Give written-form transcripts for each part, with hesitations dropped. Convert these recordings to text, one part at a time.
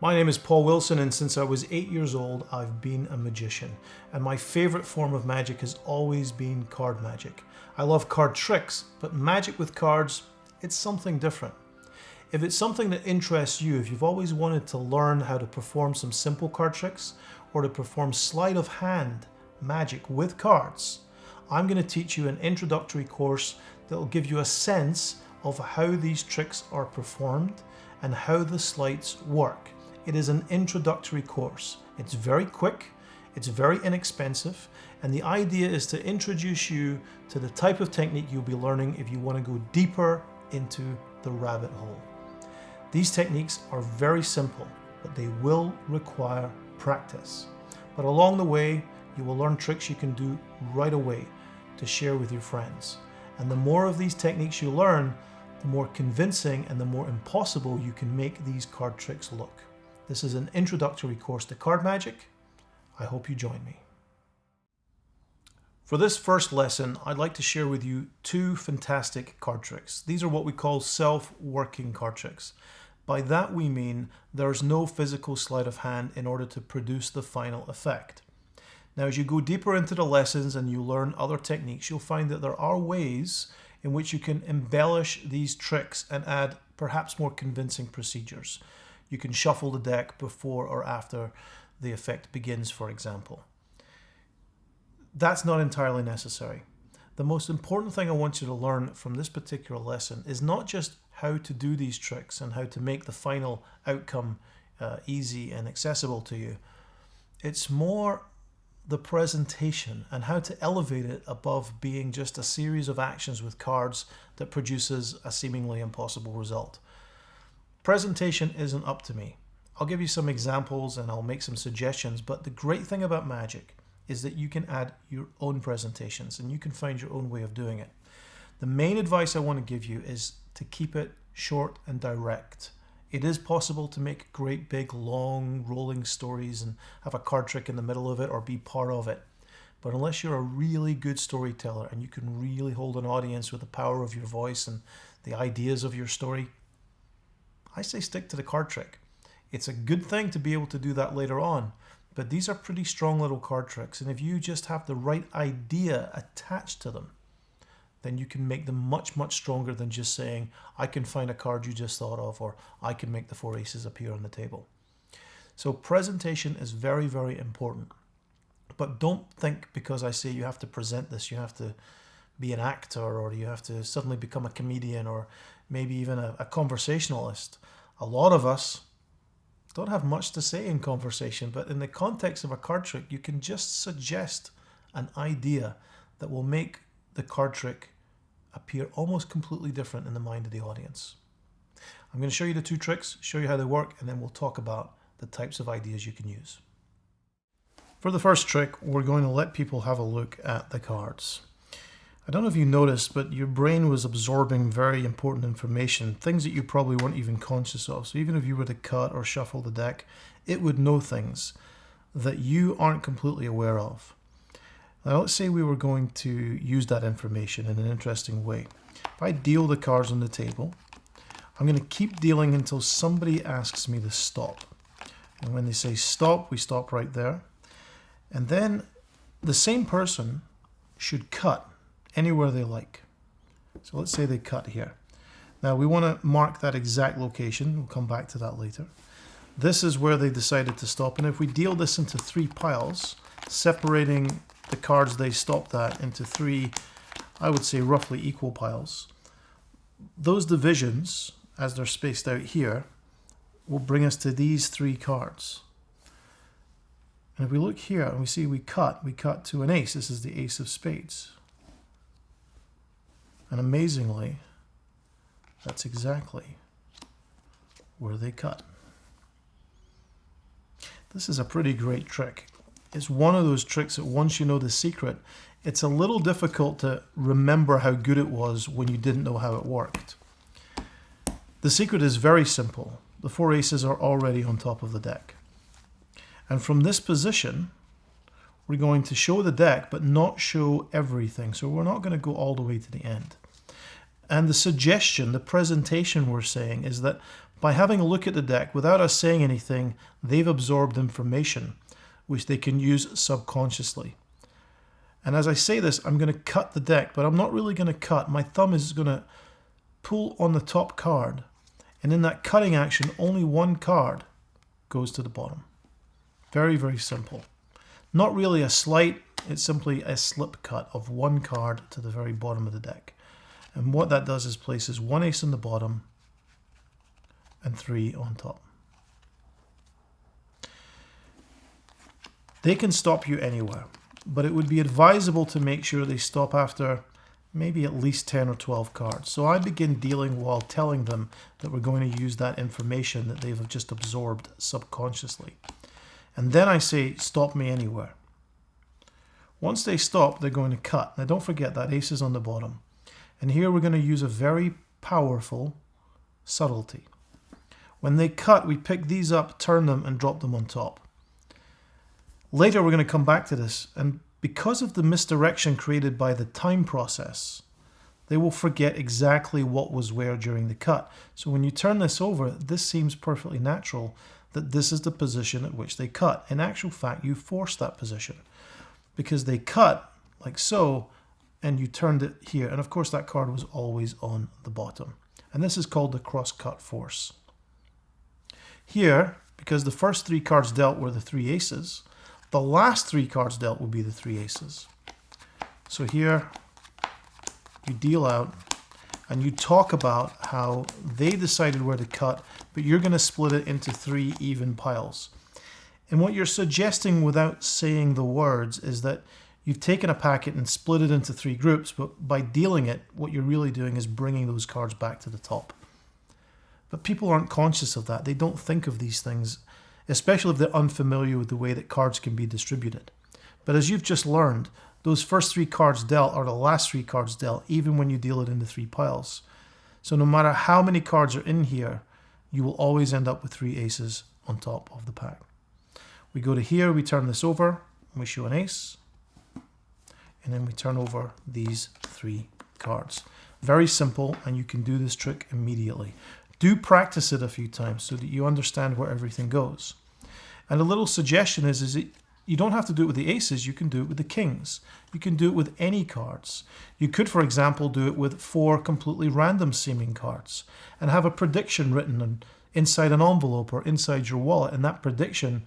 My name is Paul Wilson, and since I was 8 years old, I've been a magician. And my favorite form of magic has always been card magic. I love card tricks, but magic with cards, it's something different. If it's something that interests you, if you've always wanted to learn how to perform some simple card tricks or to perform sleight of hand magic with cards, I'm going to teach you an introductory course that will give you a sense of how these tricks are performed and how the sleights work. It is an introductory course. It's very quick, it's very inexpensive, and the idea is to introduce you to the type of technique you'll be learning if you want to go deeper into the rabbit hole. These techniques are very simple, but they will require practice. But along the way, you will learn tricks you can do right away to share with your friends. And the more of these techniques you learn, the more convincing and the more impossible you can make these card tricks look. This is an introductory course to card magic. I hope you join me. For this first lesson, I'd like to share with you two fantastic card tricks. These are what we call self-working card tricks. By that we mean there's no physical sleight of hand in order to produce the final effect. Now, as you go deeper into the lessons and you learn other techniques, you'll find that there are ways in which you can embellish these tricks and add perhaps more convincing procedures. You can shuffle the deck before or after the effect begins, for example. That's not entirely necessary. The most important thing I want you to learn from this particular lesson is not just how to do these tricks and how to make the final outcome easy and accessible to you. It's more the presentation and how to elevate it above being just a series of actions with cards that produces a seemingly impossible result. Presentation isn't up to me. I'll give you some examples and I'll make some suggestions, but the great thing about magic is that you can add your own presentations and you can find your own way of doing it. The main advice I want to give you is to keep it short and direct. It is possible to make great big long rolling stories and have a card trick in the middle of it or be part of it. But unless you're a really good storyteller and you can really hold an audience with the power of your voice and the ideas of your story, I say stick to the card trick. It's a good thing to be able to do that later on, but these are pretty strong little card tricks, and if you just have the right idea attached to them, then you can make them much, much stronger than just saying, I can find a card you just thought of, or I can make the four aces appear on the table. So presentation is very, very important. But don't think because I say you have to present this, you have to be an actor, or you have to suddenly become a comedian, or maybe even a conversationalist. A lot of us don't have much to say in conversation, but in the context of a card trick, you can just suggest an idea that will make the card trick appear almost completely different in the mind of the audience. I'm going to show you the two tricks, show you how they work, and then we'll talk about the types of ideas you can use. For the first trick, we're going to let people have a look at the cards. I don't know if you noticed, but your brain was absorbing very important information, things that you probably weren't even conscious of. So even if you were to cut or shuffle the deck, it would know things that you aren't completely aware of. Now let's say we were going to use that information in an interesting way. If I deal the cards on the table, I'm going to keep dealing until somebody asks me to stop. And when they say stop, we stop right there. And then the same person should cut anywhere they like. So let's say they cut here. Now we want to mark that exact location. We'll come back to that later. This is where they decided to stop. And if we deal this into three piles, separating the cards they stopped at into three, I would say roughly equal piles, those divisions, as they're spaced out here, will bring us to these three cards. And if we look here and we see we cut to an ace. This is the ace of spades. And amazingly, that's exactly where they cut. This is a pretty great trick. It's one of those tricks that once you know the secret, it's a little difficult to remember how good it was when you didn't know how it worked. The secret is very simple. The four aces are already on top of the deck. And from this position, we're going to show the deck, but not show everything. So we're not going to go all the way to the end. And the suggestion, the presentation we're saying, is that by having a look at the deck without us saying anything, they've absorbed information which they can use subconsciously. And as I say this, I'm going to cut the deck, but I'm not really going to cut. My thumb is going to pull on the top card, and in that cutting action, only one card goes to the bottom. Very, very simple. Not really a slight, it's simply a slip cut of one card to the very bottom of the deck. And what that does is places one ace on the bottom and 3 on top. They can stop you anywhere, but it would be advisable to make sure they stop after maybe at least 10 or 12 cards. So I begin dealing while telling them that we're going to use that information that they've just absorbed subconsciously. And then I say, stop me anywhere. Once they stop, they're going to cut. Now don't forget that ace is on the bottom. And here we're going to use a very powerful subtlety. When they cut, we pick these up, turn them, and drop them on top. Later we're going to come back to this, and because of the misdirection created by the time process, they will forget exactly what was where during the cut. So when you turn this over, this seems perfectly natural that this is the position at which they cut. In actual fact, you forced that position because they cut like so, and you turned it here. And of course that card was always on the bottom. And this is called the cross-cut force. Here, because the first 3 cards dealt were the 3 aces, the last 3 cards dealt will be the 3 aces. So here you deal out and you talk about how they decided where to cut, but you're going to split it into 3 even piles. And what you're suggesting without saying the words is that you've taken a packet and split it into 3 groups, but by dealing it, what you're really doing is bringing those cards back to the top. But people aren't conscious of that. They don't think of these things, especially if they're unfamiliar with the way that cards can be distributed. But as you've just learned, those first 3 cards dealt are the last 3 cards dealt, even when you deal it into 3 piles. So no matter how many cards are in here, you will always end up with 3 aces on top of the pack. We go to here, we turn this over, and we show an ace. And then we turn over these 3 cards. Very simple, and you can do this trick immediately. Do practice it a few times so that you understand where everything goes. And a little suggestion is that you don't have to do it with the aces, you can do it with the kings. You can do it with any cards. You could, for example, do it with 4 completely random seeming cards and have a prediction written inside an envelope or inside your wallet, and that prediction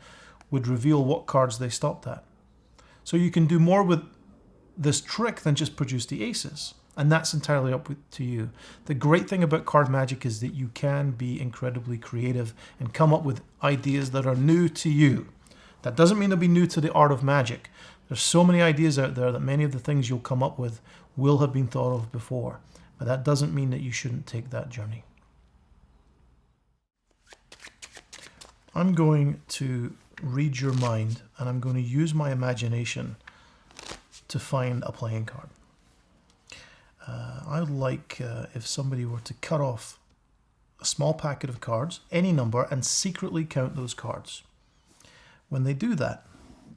would reveal what cards they stopped at. So you can do more with this trick than just produce the aces. And that's entirely up to you. The great thing about card magic is that you can be incredibly creative and come up with ideas that are new to you. That doesn't mean they'll be new to the art of magic. There's so many ideas out there that many of the things you'll come up with will have been thought of before. But that doesn't mean that you shouldn't take that journey. I'm going to read your mind, and I'm going to use my imagination to find a playing card. I would like if somebody were to cut off a small packet of cards, any number, and secretly count those cards. When they do that,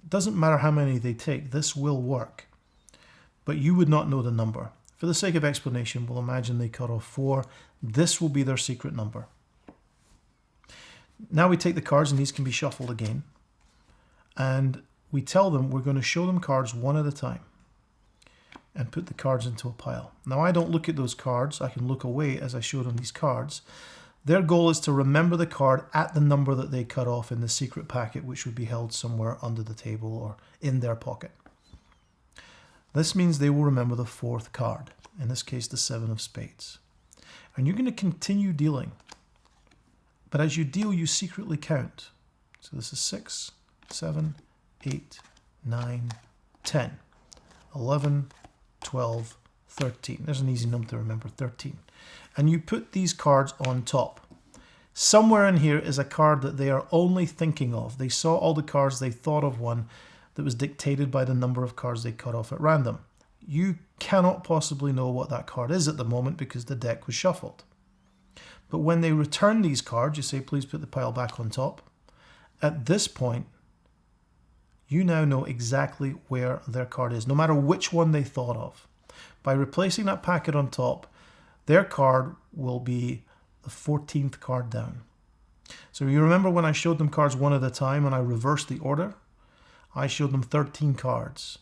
it doesn't matter how many they take, this will work. But you would not know the number. For the sake of explanation, we'll imagine they cut off 4. This will be their secret number. Now we take the cards, and these can be shuffled again. And we tell them we're going to show them cards one at a time and put the cards into a pile. Now I don't look at those cards, I can look away as I show them these cards. Their goal is to remember the card at the number that they cut off in the secret packet, which would be held somewhere under the table or in their pocket. This means they will remember the 4th card, in this case the 7 of spades. And you're going to continue dealing. But as you deal, you secretly count. So this is 6, 7, 8, 9, 10, 11, 12, 13. There's an easy number to remember, 13. And you put these cards on top. Somewhere in here is a card that they are only thinking of. They saw all the cards, they thought of one that was dictated by the number of cards they cut off at random. You cannot possibly know what that card is at the moment because the deck was shuffled. But when they return these cards, you say, please put the pile back on top. At this point, you now know exactly where their card is, no matter which one they thought of. By replacing that packet on top, their card will be the 14th card down. So you remember when I showed them cards one at a time and I reversed the order? I showed them 13 cards.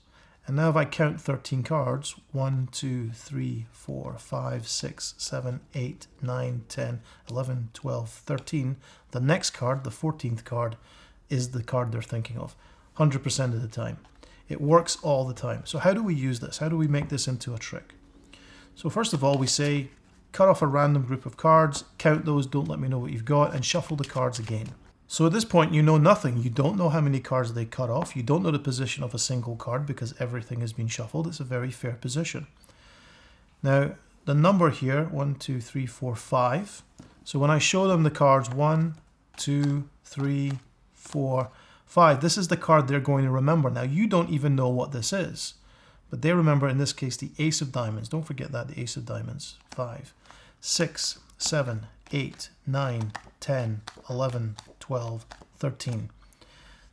And now if I count 13 cards, 1, 2, 3, 4, 5, 6, 7, 8, 9, 10, 11, 12, 13, the next card, the 14th card, is the card they're thinking of, 100% of the time. It works all the time. So how do we use this? How do we make this into a trick? So first of all, we say, cut off a random group of cards, count those, don't let me know what you've got, and shuffle the cards again. So at this point, you know nothing. You don't know how many cards they cut off. You don't know the position of a single card because everything has been shuffled. It's a very fair position. Now, the number here, 1, 2, 3, 4, 5. So when I show them the cards, 1, 2, 3, 4, 5, this is the card they're going to remember. Now, you don't even know what this is, but they remember, in this case, the ace of diamonds. Don't forget that, the ace of diamonds. 5, 6, 7, 8, 9, 10, 11, 12, 13.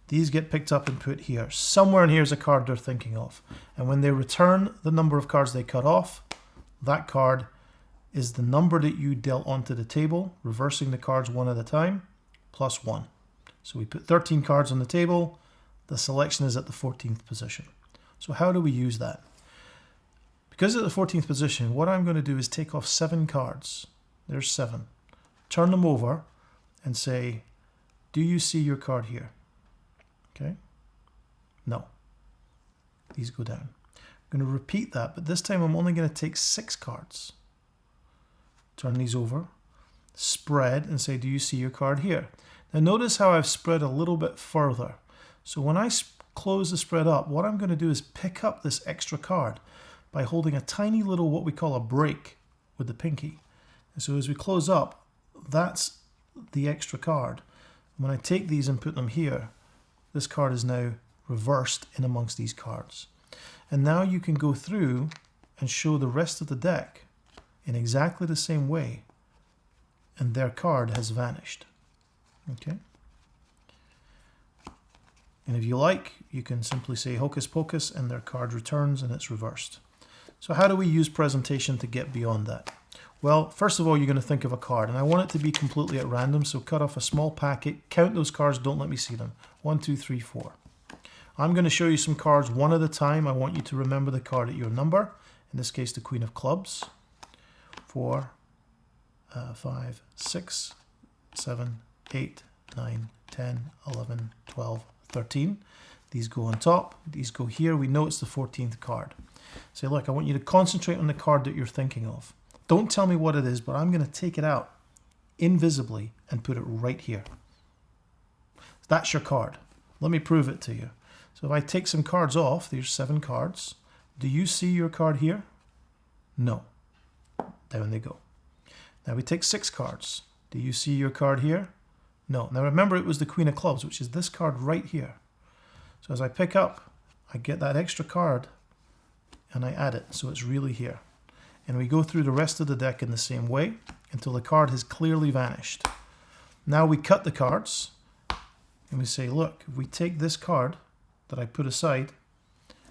These get picked up and put here. Somewhere in here is a card they're thinking of. And when they return the number of cards they cut off, that card is the number that you dealt onto the table, reversing the cards one at a time, plus 1. So we put 13 cards on the table. The selection is at the 14th position. So how do we use that? Because at the 14th position, what I'm going to do is take off 7 cards. There's 7. Turn them over and say, do you see your card here? Okay. No. These go down. I'm going to repeat that, but this time I'm only going to take 6 cards. Turn these over, spread, and say, do you see your card here? Now notice how I've spread a little bit further. So when I close the spread up, what I'm going to do is pick up this extra card by holding a tiny little, what we call a break with the pinky. And so as we close up, that's the extra card. When I take these and put them here, this card is now reversed in amongst these cards. And now you can go through and show the rest of the deck in exactly the same way, and their card has vanished. Okay. And if you like, you can simply say hocus pocus and their card returns and it's reversed. So how do we use presentation to get beyond that? Well, first of all, you're going to think of a card, and I want it to be completely at random, so cut off a small packet, count those cards, don't let me see them. 1, 2, 3, 4. I'm going to show you some cards one at a time. I want you to remember the card at your number, in this case the Queen of Clubs. 4, 5, 6, 7, 8, 9, 10, 11, 12, 13. These go on top, these go here. We know it's the 14th card. Say, look, I want you to concentrate on the card that you're thinking of. Don't tell me what it is, but I'm going to take it out invisibly and put it right here. That's your card. Let me prove it to you. So if I take some cards off, there's 7 cards. Do you see your card here? No. Down they go. Now we take 6 cards. Do you see your card here? No. Now remember, it was the Queen of Clubs, which is this card right here. So as I pick up, I get that extra card and I add it, so it's really here. And we go through the rest of the deck in the same way until the card has clearly vanished. Now we cut the cards and we say, look, if we take this card that I put aside,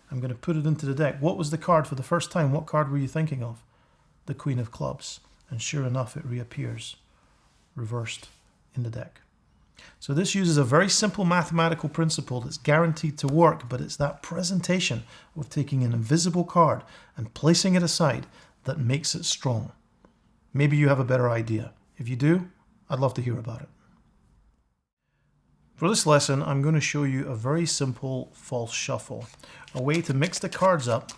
I'm going to put it into the deck. What was the card for the first time? What card were you thinking of? The Queen of Clubs. And sure enough, it reappears reversed in the deck. So this uses a very simple mathematical principle that's guaranteed to work, but it's that presentation of taking an invisible card and placing it aside that makes it strong. Maybe you have a better idea. If you do, I'd love to hear about it. For this lesson, I'm going to show you a very simple false shuffle, a way to mix the cards up,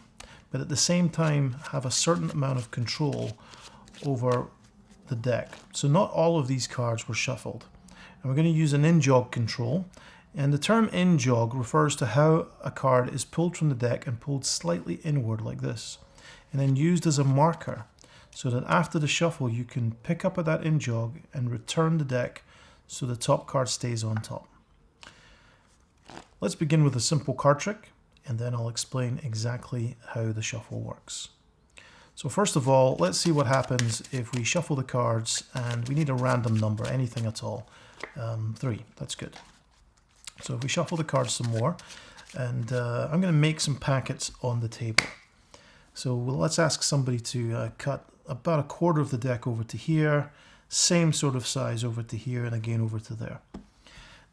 but at the same time have a certain amount of control over the deck. So not all of these cards were shuffled. And we're going to use an in-jog control. And the term in-jog refers to how a card is pulled from the deck and pulled slightly inward like this, and then used as a marker so that after the shuffle you can pick up at that in-jog and return the deck so the top card stays on top. Let's begin with a simple card trick, and then I'll explain exactly how the shuffle works. So first of all, let's see what happens if we shuffle the cards and we need a random number, anything at all. 3, that's good. So if we shuffle the cards some more, and I'm going to make some packets on the table. So let's ask somebody to cut about a quarter of the deck over to here, same sort of size over to here, and again over to there.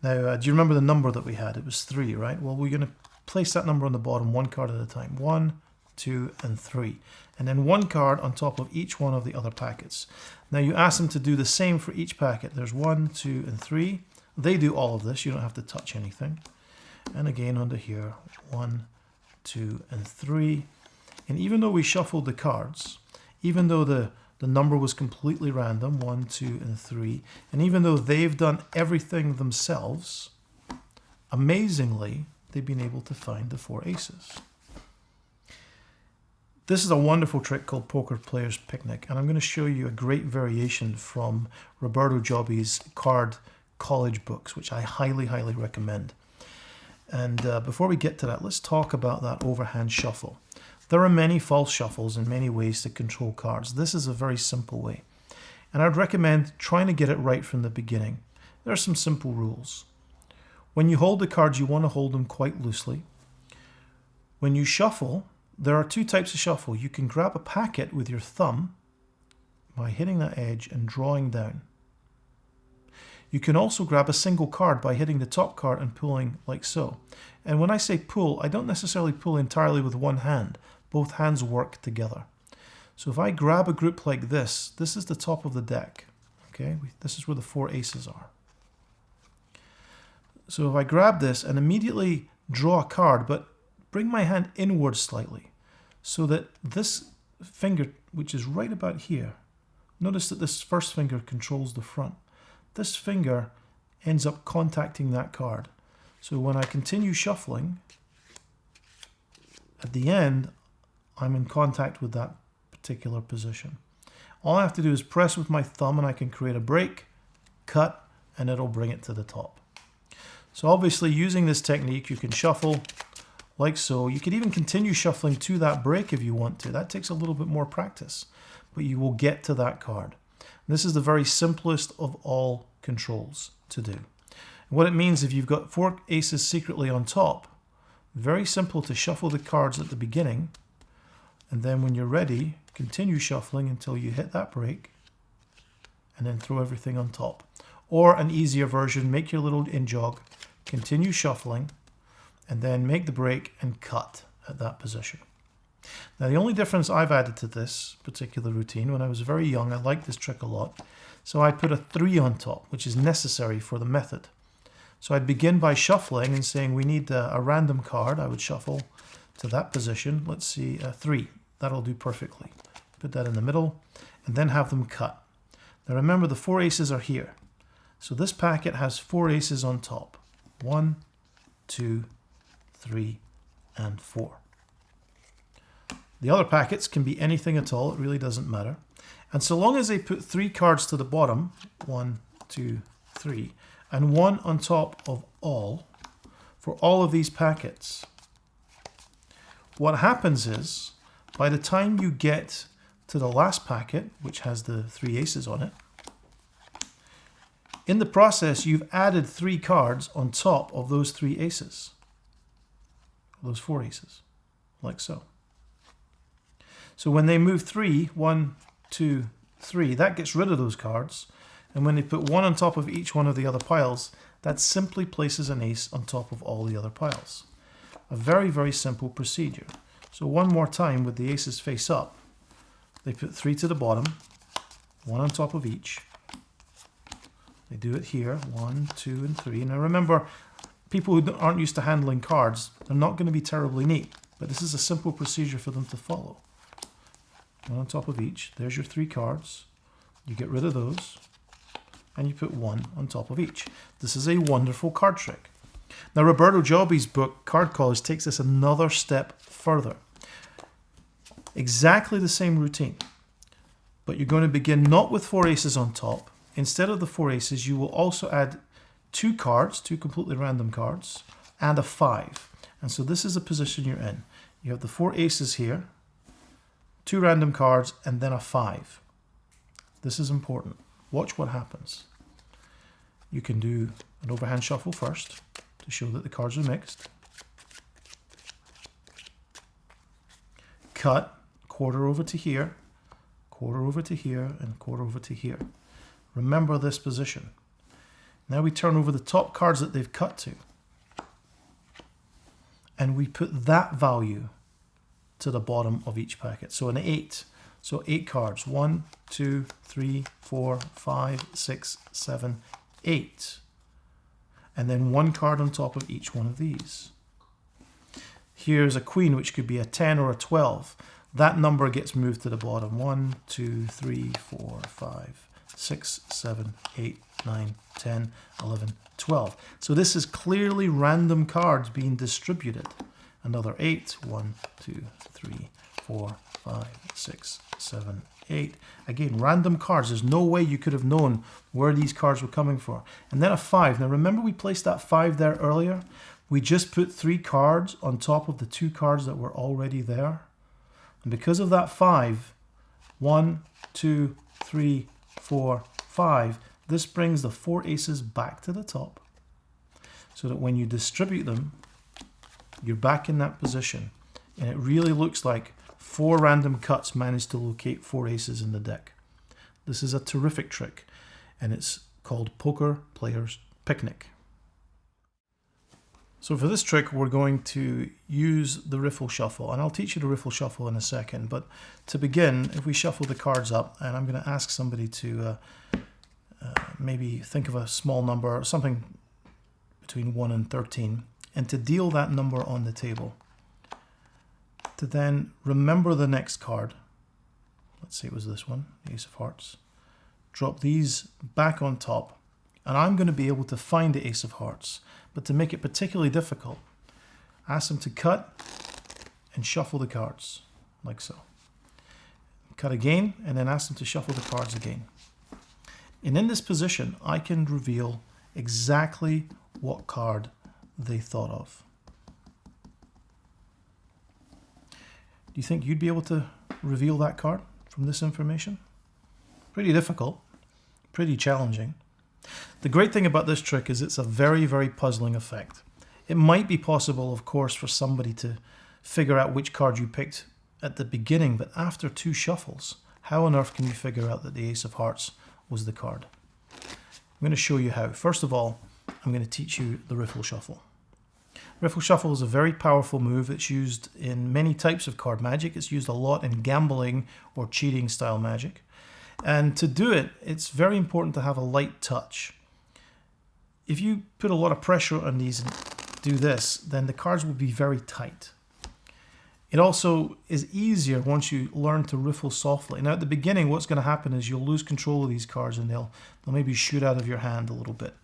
Now, do you remember the number that we had? It was 3, right? Well, we're going to place that number on the bottom one card at a time. 1, 2, and 3. And then one card on top of each one of the other packets. Now, you ask them to do the same for each packet. There's 1, 2, and 3. They do all of this. You don't have to touch anything. And again under here, 1, 2, and 3. And even though we shuffled the cards, even though the number was completely random, 1, 2, and 3, and even though they've done everything themselves, amazingly, they've been able to find the 4 aces. This is a wonderful trick called Poker Player's Picnic, and I'm going to show you a great variation from Roberto Giobbi's card college books, which I highly, highly recommend. And before we get to that, let's talk about that overhand shuffle. There are many false shuffles and many ways to control cards. This is a very simple way. And I'd recommend trying to get it right from the beginning. There are some simple rules. When you hold the cards, you want to hold them quite loosely. When you shuffle, there are 2 types of shuffle. You can grab a packet with your thumb by hitting that edge and drawing down. You can also grab a single card by hitting the top card and pulling like so. And when I say pull, I don't necessarily pull entirely with one hand. Both hands work together. So if I grab a group like this, this is the top of the deck. Okay, this is where the 4 aces are. So if I grab this and immediately draw a card, but bring my hand inwards slightly, so that this finger, which is right about here, notice that this first finger controls the front. This finger ends up contacting that card. So when I continue shuffling, at the end, I'm in contact with that particular position. All I have to do is press with my thumb and I can create a break, cut, and it'll bring it to the top. So obviously using this technique, you can shuffle like so. You could even continue shuffling to that break if you want to. That takes a little bit more practice, but you will get to that card. This is the very simplest of all controls to do. What it means, if you've got 4 aces secretly on top, very simple to shuffle the cards at the beginning, and then when you're ready, continue shuffling until you hit that break, and then throw everything on top. Or an easier version, make your little in-jog, continue shuffling, and then make the break and cut at that position. Now the only difference I've added to this particular routine, when I was very young, I liked this trick a lot, so I put a 3 on top, which is necessary for the method. So I'd begin by shuffling and saying we need a random card. I would shuffle to that position. Let's see, 3. That'll do perfectly. Put that in the middle and then have them cut. Now remember, the 4 aces are here. So this packet has 4 aces on top. 1, 2, 3, and 4. The other packets can be anything at all. It really doesn't matter. And so long as they put 3 cards to the bottom, 1, 2, 3, and 1 on top of all, for all of these packets, what happens is, by the time you get to the last packet, which has the 3 aces on it, in the process, you've added 3 cards on top of those 3 aces, those 4 aces, like so. So when they move 3, 1, 2, 3, that gets rid of those cards. And when they put 1 on top of each one of the other piles, that simply places an ace on top of all the other piles. A very, very simple procedure. So one more time with the aces face up, they put 3 to the bottom, 1 on top of each. They do it here, 1, 2, and 3. Now remember, people who aren't used to handling cards, they're not going to be terribly neat, but this is a simple procedure for them to follow. 1 on top of each. There's your 3 cards. You get rid of those, and you put 1 on top of each. This is a wonderful card trick. Now Roberto Giobbi's book, Card College, takes this another step further. Exactly the same routine, but you're going to begin not with 4 aces on top. Instead of the 4 aces, you will also add 2 cards, 2 completely random cards, and a 5. And so this is the position you're in. You have the 4 aces here, 2 random cards, and then a 5. This is important. Watch what happens. You can do an overhand shuffle first to show that the cards are mixed. Cut, quarter over to here, quarter over to here, and quarter over to here. Remember this position. Now we turn over the top cards that they've cut to, and we put that value to the bottom of each packet. So an 8. So 8 cards. 1, 2, 3, 4, 5, 6, 7, 8. And then 1 card on top of each one of these. Here's a queen, which could be a 10 or a 12. That number gets moved to the bottom. 1, 2, 3, 4, 5, 6, 7, 8, 9, 10, 11, 12. So this is clearly random cards being distributed. Another 8. 1, 2, 3, 4, 5, 6, 7, 8. Again, random cards. There's no way you could have known where these cards were coming from. And then a 5. Now remember we placed that 5 there earlier? We just put 3 cards on top of the 2 cards that were already there. And because of that 5, 1, 2, 3, 4, 5, this brings the 4 aces back to the top, so that when you distribute them, you're back in that position. And it really looks like 4 random cuts managed to locate 4 aces in the deck. This is a terrific trick, and it's called Poker Player's Picnic. So for this trick, we're going to use the riffle shuffle, and I'll teach you the riffle shuffle in a second. But to begin, if we shuffle the cards up, and I'm going to ask somebody to maybe think of a small number, something between 1 and 13, and to deal that number on the table. To then remember the next card. Let's say it was this one, the Ace of Hearts. Drop these back on top, and I'm going to be able to find the Ace of Hearts. But to make it particularly difficult, ask them to cut and shuffle the cards, like so. Cut again, and then ask them to shuffle the cards again. And in this position, I can reveal exactly what card they thought of. Do you think you'd be able to reveal that card from this information? Pretty difficult, pretty challenging. The great thing about this trick is it's a very, very puzzling effect. It might be possible, of course, for somebody to figure out which card you picked at the beginning, but after 2 shuffles, how on earth can you figure out that the Ace of Hearts was the card? I'm going to show you how. First of all, I'm going to teach you the riffle shuffle. Riffle shuffle is a very powerful move. It's used in many types of card magic. It's used a lot in gambling or cheating style magic. And to do it, it's very important to have a light touch. If you put a lot of pressure on these and do this, then the cards will be very tight. It also is easier once you learn to riffle softly. Now at the beginning, what's going to happen is you'll lose control of these cards and they'll maybe shoot out of your hand a little bit.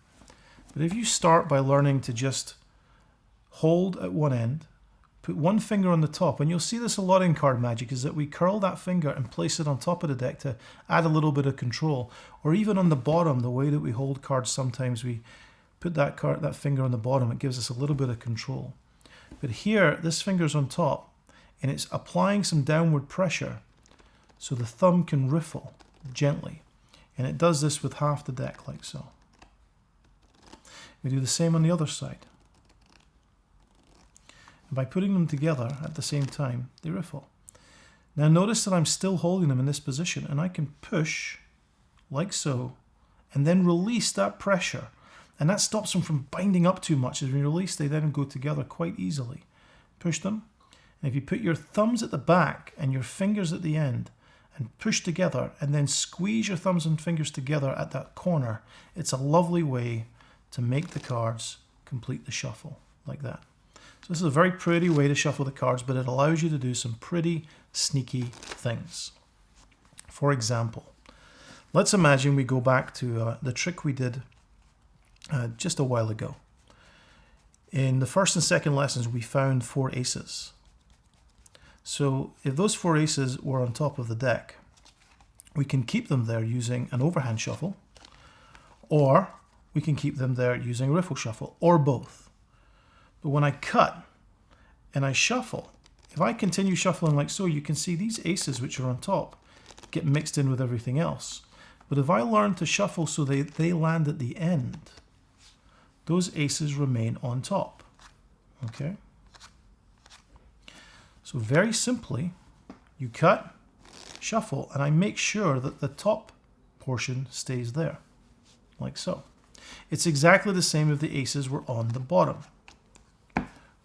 But if you start by learning to just hold at one end, put one finger on the top, and you'll see this a lot in card magic, is that we curl that finger and place it on top of the deck to add a little bit of control. Or even on the bottom, the way that we hold cards, sometimes we put that finger on the bottom, it gives us a little bit of control. But here, this finger's on top, and it's applying some downward pressure so the thumb can riffle gently. And it does this with half the deck, like so. We do the same on the other side. And by putting them together at the same time, they riffle. Now notice that I'm still holding them in this position, and I can push, like so, and then release that pressure. And that stops them from binding up too much. As we release, they then go together quite easily. Push them. And if you put your thumbs at the back and your fingers at the end and push together and then squeeze your thumbs and fingers together at that corner, it's a lovely way to make the cards complete the shuffle, like that. So this is a very pretty way to shuffle the cards, but it allows you to do some pretty sneaky things. For example, let's imagine we go back to the trick we did just a while ago. In the first and second lessons, we found 4 aces. So if those 4 aces were on top of the deck, we can keep them there using an overhand shuffle, or we can keep them there using a riffle shuffle, or both. But when I cut and I shuffle, if I continue shuffling like so, you can see these aces which are on top get mixed in with everything else. But if I learn to shuffle so they land at the end, those aces remain on top. Okay? So very simply, you cut, shuffle, and I make sure that the top portion stays there, like so. It's exactly the same if the aces were on the bottom.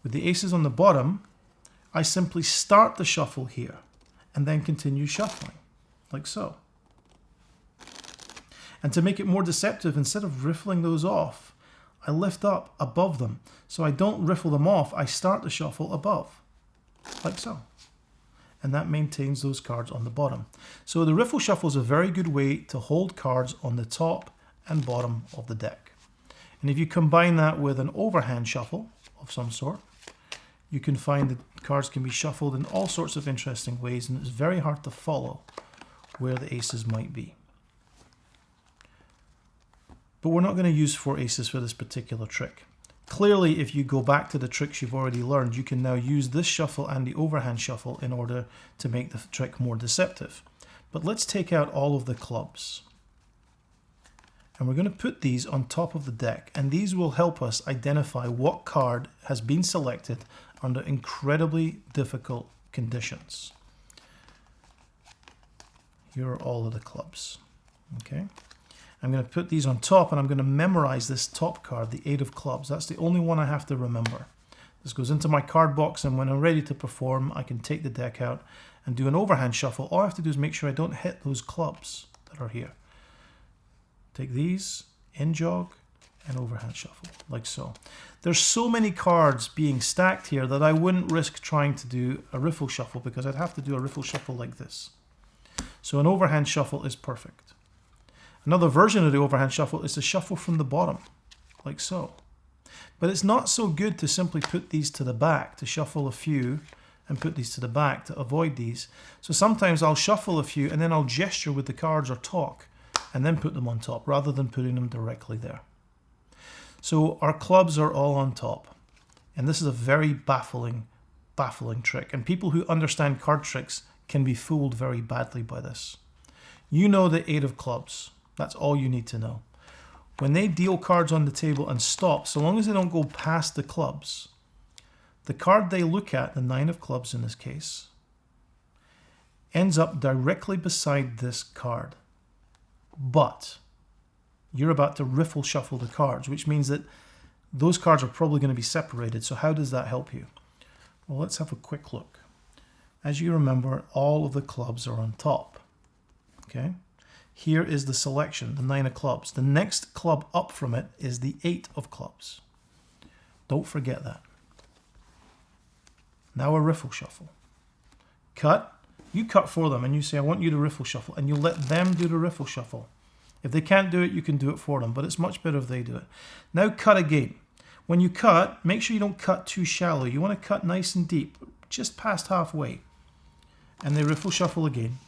With the aces on the bottom, I simply start the shuffle here and then continue shuffling, like so. And to make it more deceptive, instead of riffling those off, I lift up above them. So I don't riffle them off, I start the shuffle above, like so. And that maintains those cards on the bottom. So the riffle shuffle is a very good way to hold cards on the top and bottom of the deck. And if you combine that with an overhand shuffle of some sort, you can find that cards can be shuffled in all sorts of interesting ways, and it's very hard to follow where the aces might be. But we're not going to use 4 aces for this particular trick. Clearly, if you go back to the tricks you've already learned, you can now use this shuffle and the overhand shuffle in order to make the trick more deceptive. But let's take out all of the clubs. And we're going to put these on top of the deck, and these will help us identify what card has been selected under incredibly difficult conditions. Here are all of the clubs. Okay. I'm going to put these on top, and I'm going to memorize this top card, the 8 of clubs. That's the only one I have to remember. This goes into my card box, and when I'm ready to perform, I can take the deck out and do an overhand shuffle. All I have to do is make sure I don't hit those clubs that are here. Take these, in jog, and overhand shuffle, like so. There's so many cards being stacked here that I wouldn't risk trying to do a riffle shuffle, because I'd have to do a riffle shuffle like this. So an overhand shuffle is perfect. Another version of the overhand shuffle is to shuffle from the bottom, like so. But it's not so good to simply put these to the back, to shuffle a few and put these to the back to avoid these. So sometimes I'll shuffle a few and then I'll gesture with the cards or talk and then put them on top rather than putting them directly there. So our clubs are all on top. And this is a very baffling trick. And people who understand card tricks can be fooled very badly by this. You know the 8 of clubs. That's all you need to know. When they deal cards on the table and stop, so long as they don't go past the clubs, the card they look at, the 9 of clubs in this case, ends up directly beside this card. But you're about to riffle shuffle the cards, which means that those cards are probably going to be separated. So how does that help you? Well, let's have a quick look. As you remember, all of the clubs are on top. Okay? Here is the selection, the 9 of clubs. The next club up from it is the 8 of clubs. Don't forget that. Now a riffle shuffle. Cut. You cut for them and you say, I want you to riffle shuffle, and you let them do the riffle shuffle. If they can't do it, you can do it for them, but it's much better if they do it. Now cut again. When you cut, make sure you don't cut too shallow. You want to cut nice and deep, just past halfway. And they riffle shuffle again.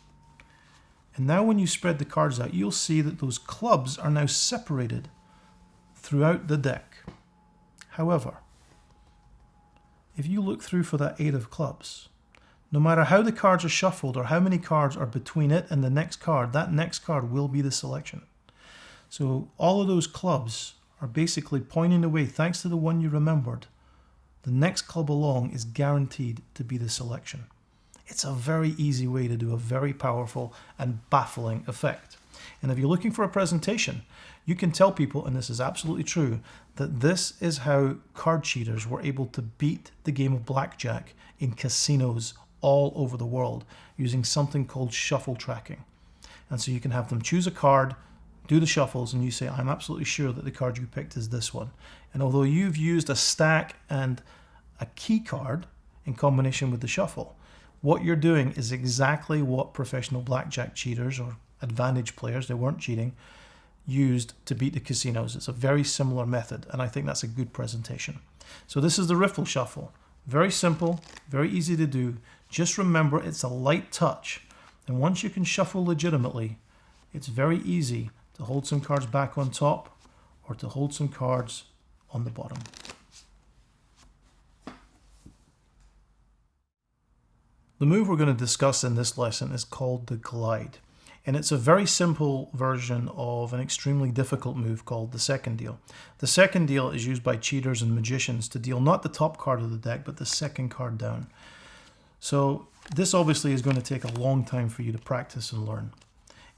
And now when you spread the cards out, you'll see that those clubs are now separated throughout the deck. However, if you look through for that 8 of clubs, no matter how the cards are shuffled or how many cards are between it and the next card, that next card will be the selection. So all of those clubs are basically pointing the way, thanks to the one you remembered. The next club along is guaranteed to be the selection. It's a very easy way to do a very powerful and baffling effect. And if you're looking for a presentation, you can tell people, and this is absolutely true, that this is how card cheaters were able to beat the game of blackjack in casinos all over the world using something called shuffle tracking. And so you can have them choose a card, do the shuffles, and you say, I'm absolutely sure that the card you picked is this one. And although you've used a stack and a key card in combination with the shuffle, what you're doing is exactly what professional blackjack cheaters or advantage players, they weren't cheating, used to beat the casinos. It's a very similar method, and I think that's a good presentation. So this is the riffle shuffle. Very simple, very easy to do. Just remember, it's a light touch. And once you can shuffle legitimately, it's very easy to hold some cards back on top or to hold some cards on the bottom. The move we're going to discuss in this lesson is called the glide. And it's a very simple version of an extremely difficult move called the second deal. The second deal is used by cheaters and magicians to deal not the top card of the deck, but the second card down. So This obviously is going to take a long time for you to practice and learn.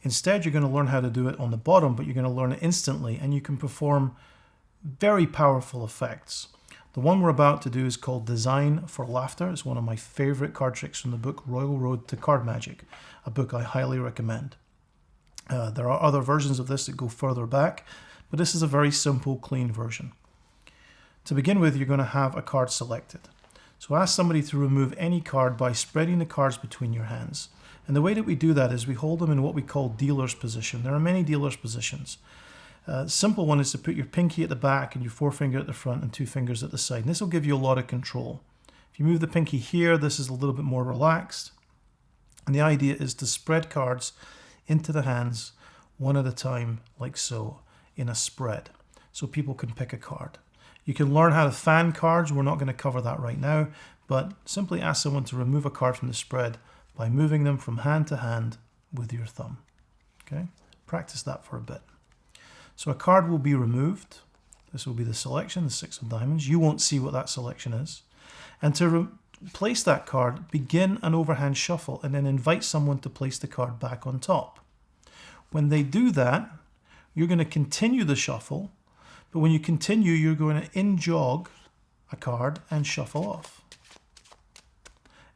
Instead, you're going to learn how to do it on the bottom, but you're going to learn it instantly, and you can perform very powerful effects. The one we're about to do is called Design for Laughter. It's one of my favorite card tricks from the book Royal Road to Card Magic, a book I highly recommend. There are other versions of this that go further back, but this is a very simple, clean version. To begin with, you're going to have a card selected. So ask somebody to remove any card by spreading the cards between your hands. And the way that we do that is we hold them in what we call dealer's position. There are many dealer's positions. Simple one is to put your pinky at the back and your forefinger at the front and 2 fingers at the side. And this will give you a lot of control. If you move the pinky here, this is a little bit more relaxed. And the idea is to spread cards into the hands one at a time, like so, in a spread, so people can pick a card. You can learn how to fan cards. We're not going to cover that right now, but simply ask someone to remove a card from the spread by moving them from hand to hand with your thumb. Okay? Practice that for a bit. So a card will be removed. This will be the selection, the 6 of diamonds. You won't see what that selection is. And to place that card, begin an overhand shuffle and then invite someone to place the card back on top. When they do that, you're going to continue the shuffle, but when you continue, you're going to in-jog a card and shuffle off.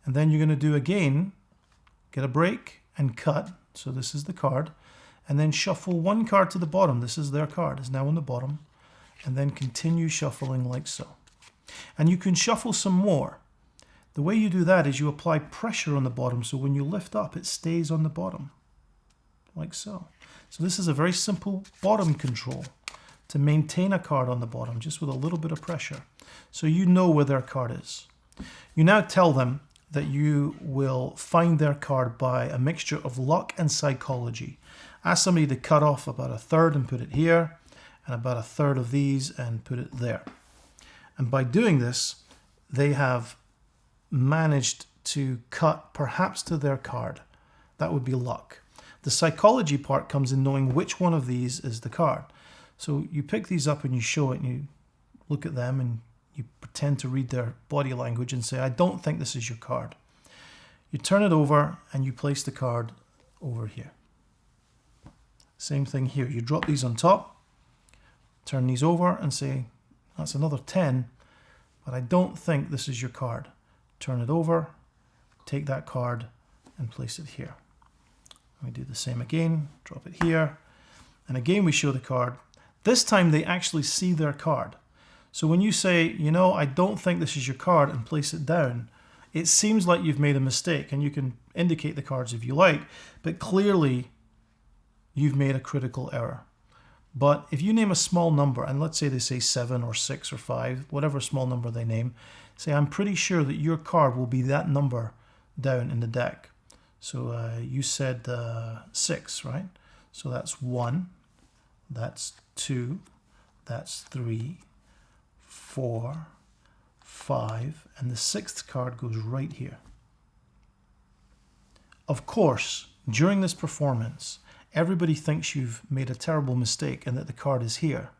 And then you're going to do again, get a break and cut. So this is the card. And then shuffle one card to the bottom. This is their card. It's now on the bottom. And then continue shuffling like so. And you can shuffle some more. The way you do that is you apply pressure on the bottom, so when you lift up, it stays on the bottom, like so. So this is a very simple bottom control to maintain a card on the bottom, just with a little bit of pressure, so you know where their card is. You now tell them that you will find their card by a mixture of luck and psychology. Ask somebody to cut off about 1/3 and put it here, and about 1/3 of these and put it there. And by doing this, they have managed to cut perhaps to their card. That would be luck. The psychology part comes in knowing which one of these is the card. So you pick these up and you show it and you look at them and you pretend to read their body language and say, I don't think this is your card. You turn it over and you place the card over here. Same thing here. You drop these on top, turn these over and say, that's another 10, but I don't think this is your card. Turn it over, take that card and place it here. We do the same again, drop it here, and again we show the card. This time they actually see their card. So when you say, you know, I don't think this is your card, and place it down, it seems like you've made a mistake, and you can indicate the cards if you like, but clearly you've made a critical error. But if you name a small number, and let's say they say 7 or 6 or 5, whatever small number they name, say, I'm pretty sure that your card will be that number down in the deck. So you said 6, right? So that's 1, that's 2, that's 3, 4, 5, and the 6th card goes right here. Of course, during this performance, everybody thinks you've made a terrible mistake and that the card is here.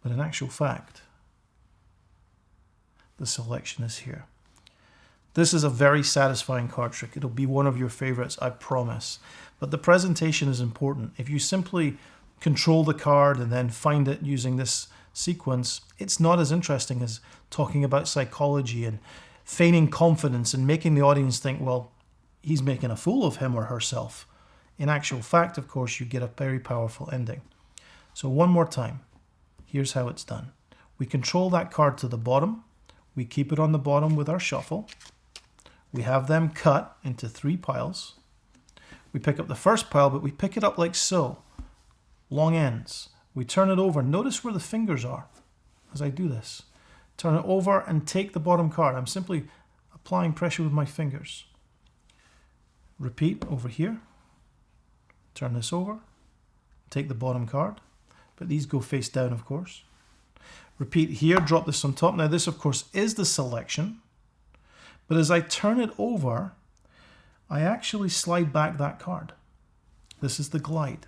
But in actual fact, the selection is here. This is a very satisfying card trick. It'll be one of your favorites, I promise. But the presentation is important. If you simply control the card and then find it using this sequence, it's not as interesting as talking about psychology and feigning confidence and making the audience think, well, he's making a fool of him or herself. In actual fact, of course, you get a very powerful ending. So one more time, here's how it's done. We control that card to the bottom. We keep it on the bottom with our shuffle. We have them cut into 3 piles. We pick up the first pile, but we pick it up like so, long ends. We turn it over. Notice where the fingers are as I do this. Turn it over and take the bottom card. I'm simply applying pressure with my fingers. Repeat over here. Turn this over. Take the bottom card. But these go face down, of course. Repeat here. Drop this on top. Now this, of course, is the selection. But as I turn it over, I actually slide back that card. This is the glide.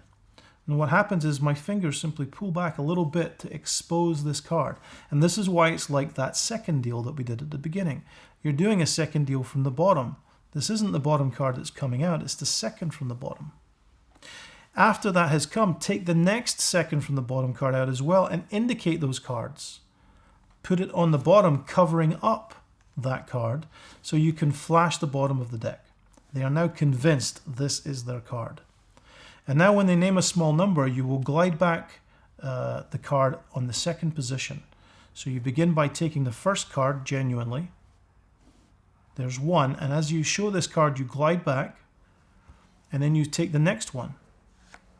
And what happens is my fingers simply pull back a little bit to expose this card. And this is why it's like that second deal that we did at the beginning. You're doing a second deal from the bottom. This isn't the bottom card that's coming out, it's the second from the bottom. After that has come, take the next second from the bottom card out as well and indicate those cards. Put it on the bottom, covering up that card, so you can flash the bottom of the deck. They are now convinced this is their card. And now when they name a small number, you will glide back the card on the second position. So you begin by taking the first card genuinely. There's 1, and as you show this card, you glide back, and then you take the next one,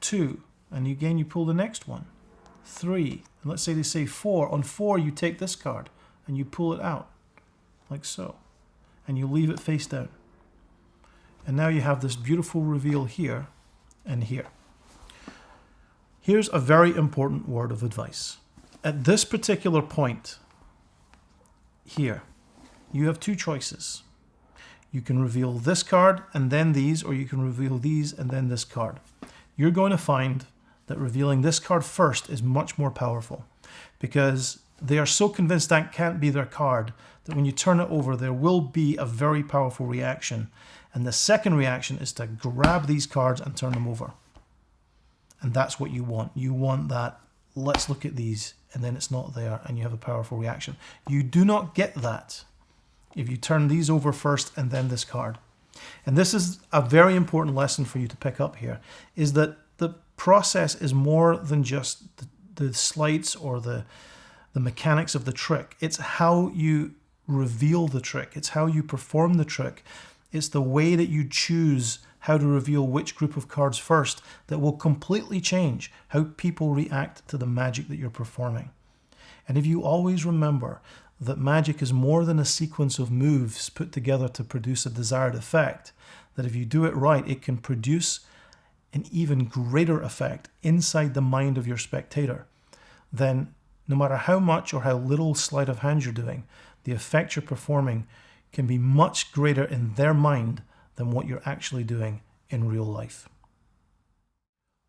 2, and again you pull the next one, 3, and let's say they say 4. On 4, you take this card, and you pull it out, like so, and you leave it face down. And now you have this beautiful reveal here and here. Here's a very important word of advice. At this particular point here, you have 2 choices. You can reveal this card and then these, or you can reveal these and then this card. You're going to find that revealing this card first is much more powerful, because they are so convinced that can't be their card that when you turn it over, there will be a very powerful reaction. And the second reaction is to grab these cards and turn them over. And that's what you want. You want that, let's look at these, and then it's not there, and you have a powerful reaction. You do not get that if you turn these over first and then this card. And this is a very important lesson for you to pick up here, is that the process is more than just the sleights or the mechanics of the trick. It's how you reveal the trick. It's how you perform the trick. It's the way that you choose how to reveal which group of cards first that will completely change how people react to the magic that you're performing. And if you always remember that magic is more than a sequence of moves put together to produce a desired effect, that if you do it right, it can produce an even greater effect inside the mind of your spectator, then no matter how much or how little sleight of hand you're doing, the effect you're performing can be much greater in their mind than what you're actually doing in real life.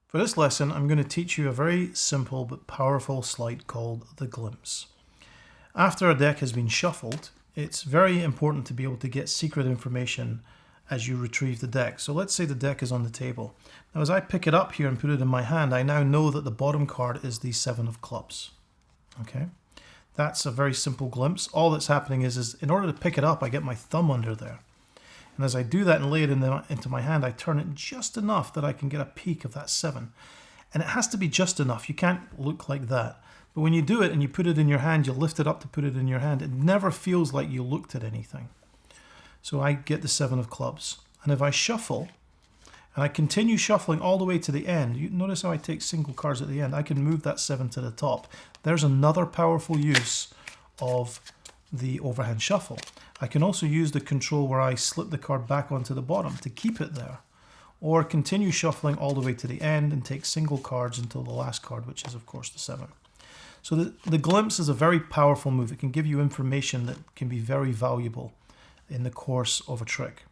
For this lesson, I'm going to teach you a very simple but powerful sleight called the glimpse. After a deck has been shuffled, it's very important to be able to get secret information as you retrieve the deck. So let's say the deck is on the table. Now as I pick it up here and put it in my hand, I now know that the bottom card is the 7 of clubs. Okay, that's a very simple glimpse. All that's happening is in order to pick it up, I get my thumb under there. And as I do that and lay it into my hand, I turn it just enough that I can get a peek of that 7. And it has to be just enough. You can't look like that. But when you do it and you put it in your hand, you lift it up to put it in your hand, it never feels like you looked at anything. So I get the 7 of clubs. And if I shuffle, and I continue shuffling all the way to the end, you notice how I take single cards at the end, I can move that 7 to the top. There's another powerful use of the overhand shuffle. I can also use the control where I slip the card back onto the bottom to keep it there, or continue shuffling all the way to the end and take single cards until the last card, which is of course the 7. So the glimpse is a very powerful move. It can give you information that can be very valuable in the course of a trick.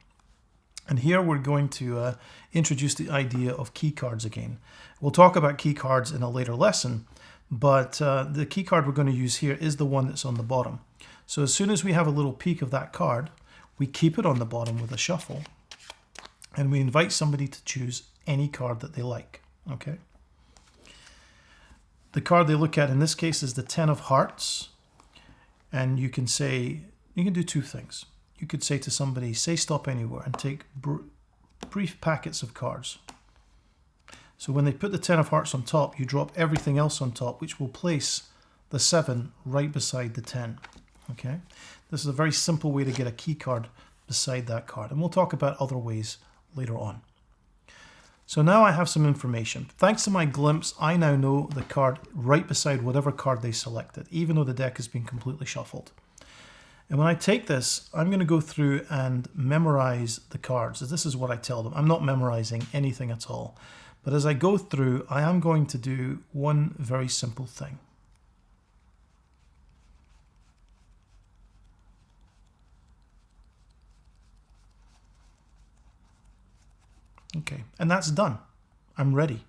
And here we're going to introduce the idea of key cards again. We'll talk about key cards in a later lesson, but the key card we're going to use here is the one that's on the bottom. So as soon as we have a little peek of that card, we keep it on the bottom with a shuffle, and we invite somebody to choose any card that they like. Okay. The card they look at in this case is the 10 of hearts, and you can do 2 things. You could say to somebody, say stop anywhere, and take brief packets of cards. So when they put the 10 of hearts on top, you drop everything else on top, which will place the 7 right beside the 10. Okay, this is a very simple way to get a key card beside that card, and we'll talk about other ways later on. So now I have some information. Thanks to my glimpse, I now know the card right beside whatever card they selected, even though the deck has been completely shuffled. And when I take this, I'm going to go through and memorize the cards. This is what I tell them. I'm not memorizing anything at all. But as I go through, I am going to do one very simple thing. Okay, and that's done. I'm ready.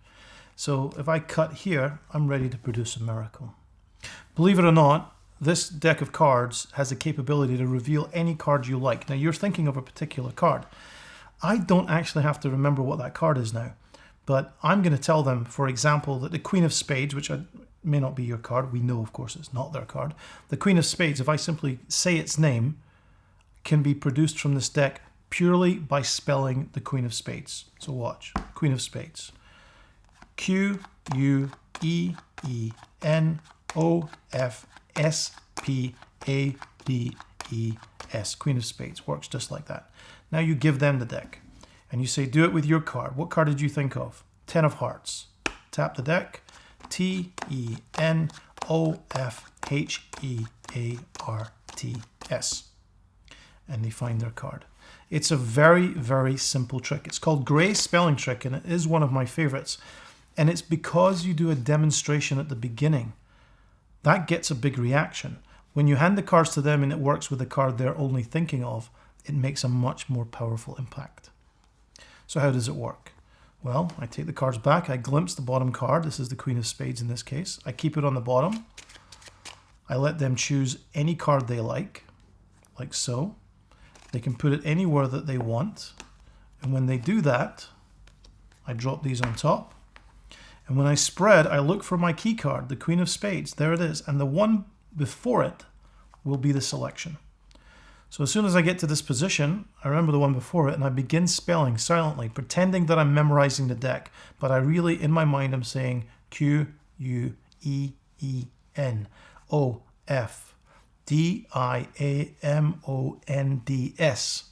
So if I cut here, I'm ready to produce a miracle. Believe it or not, this deck of cards has the capability to reveal any card you like. Now you're thinking of a particular card. I don't actually have to remember what that card is now, but I'm going to tell them, for example, that the Queen of Spades, which may not be your card, we know of course it's not their card. The Queen of Spades, if I simply say its name, can be produced from this deck purely by spelling the Queen of Spades. So watch, Queen of Spades. Queenofspades, Queen of Spades, works just like that. Now you give them the deck and you say, do it with your card. What card did you think of? 10 of Hearts. Tap the deck, TENOFHEARTS, and they find their card. It's a very, very simple trick. It's called Gray's spelling trick, and it is one of my favorites. And it's because you do a demonstration at the beginning. That gets a big reaction. When you hand the cards to them and it works with the card they're only thinking of, it makes a much more powerful impact. So how does it work? Well, I take the cards back, I glimpse the bottom card. This is the Queen of Spades in this case. I keep it on the bottom. I let them choose any card they like so. They can put it anywhere that they want. And when they do that, I drop these on top. And when I spread, I look for my key card, the Queen of Spades. There it is. And the one before it will be the selection. So as soon as I get to this position, I remember the one before it, and I begin spelling silently, pretending that I'm memorizing the deck. But I really, in my mind, I'm saying QUEENOFDIAMONDS.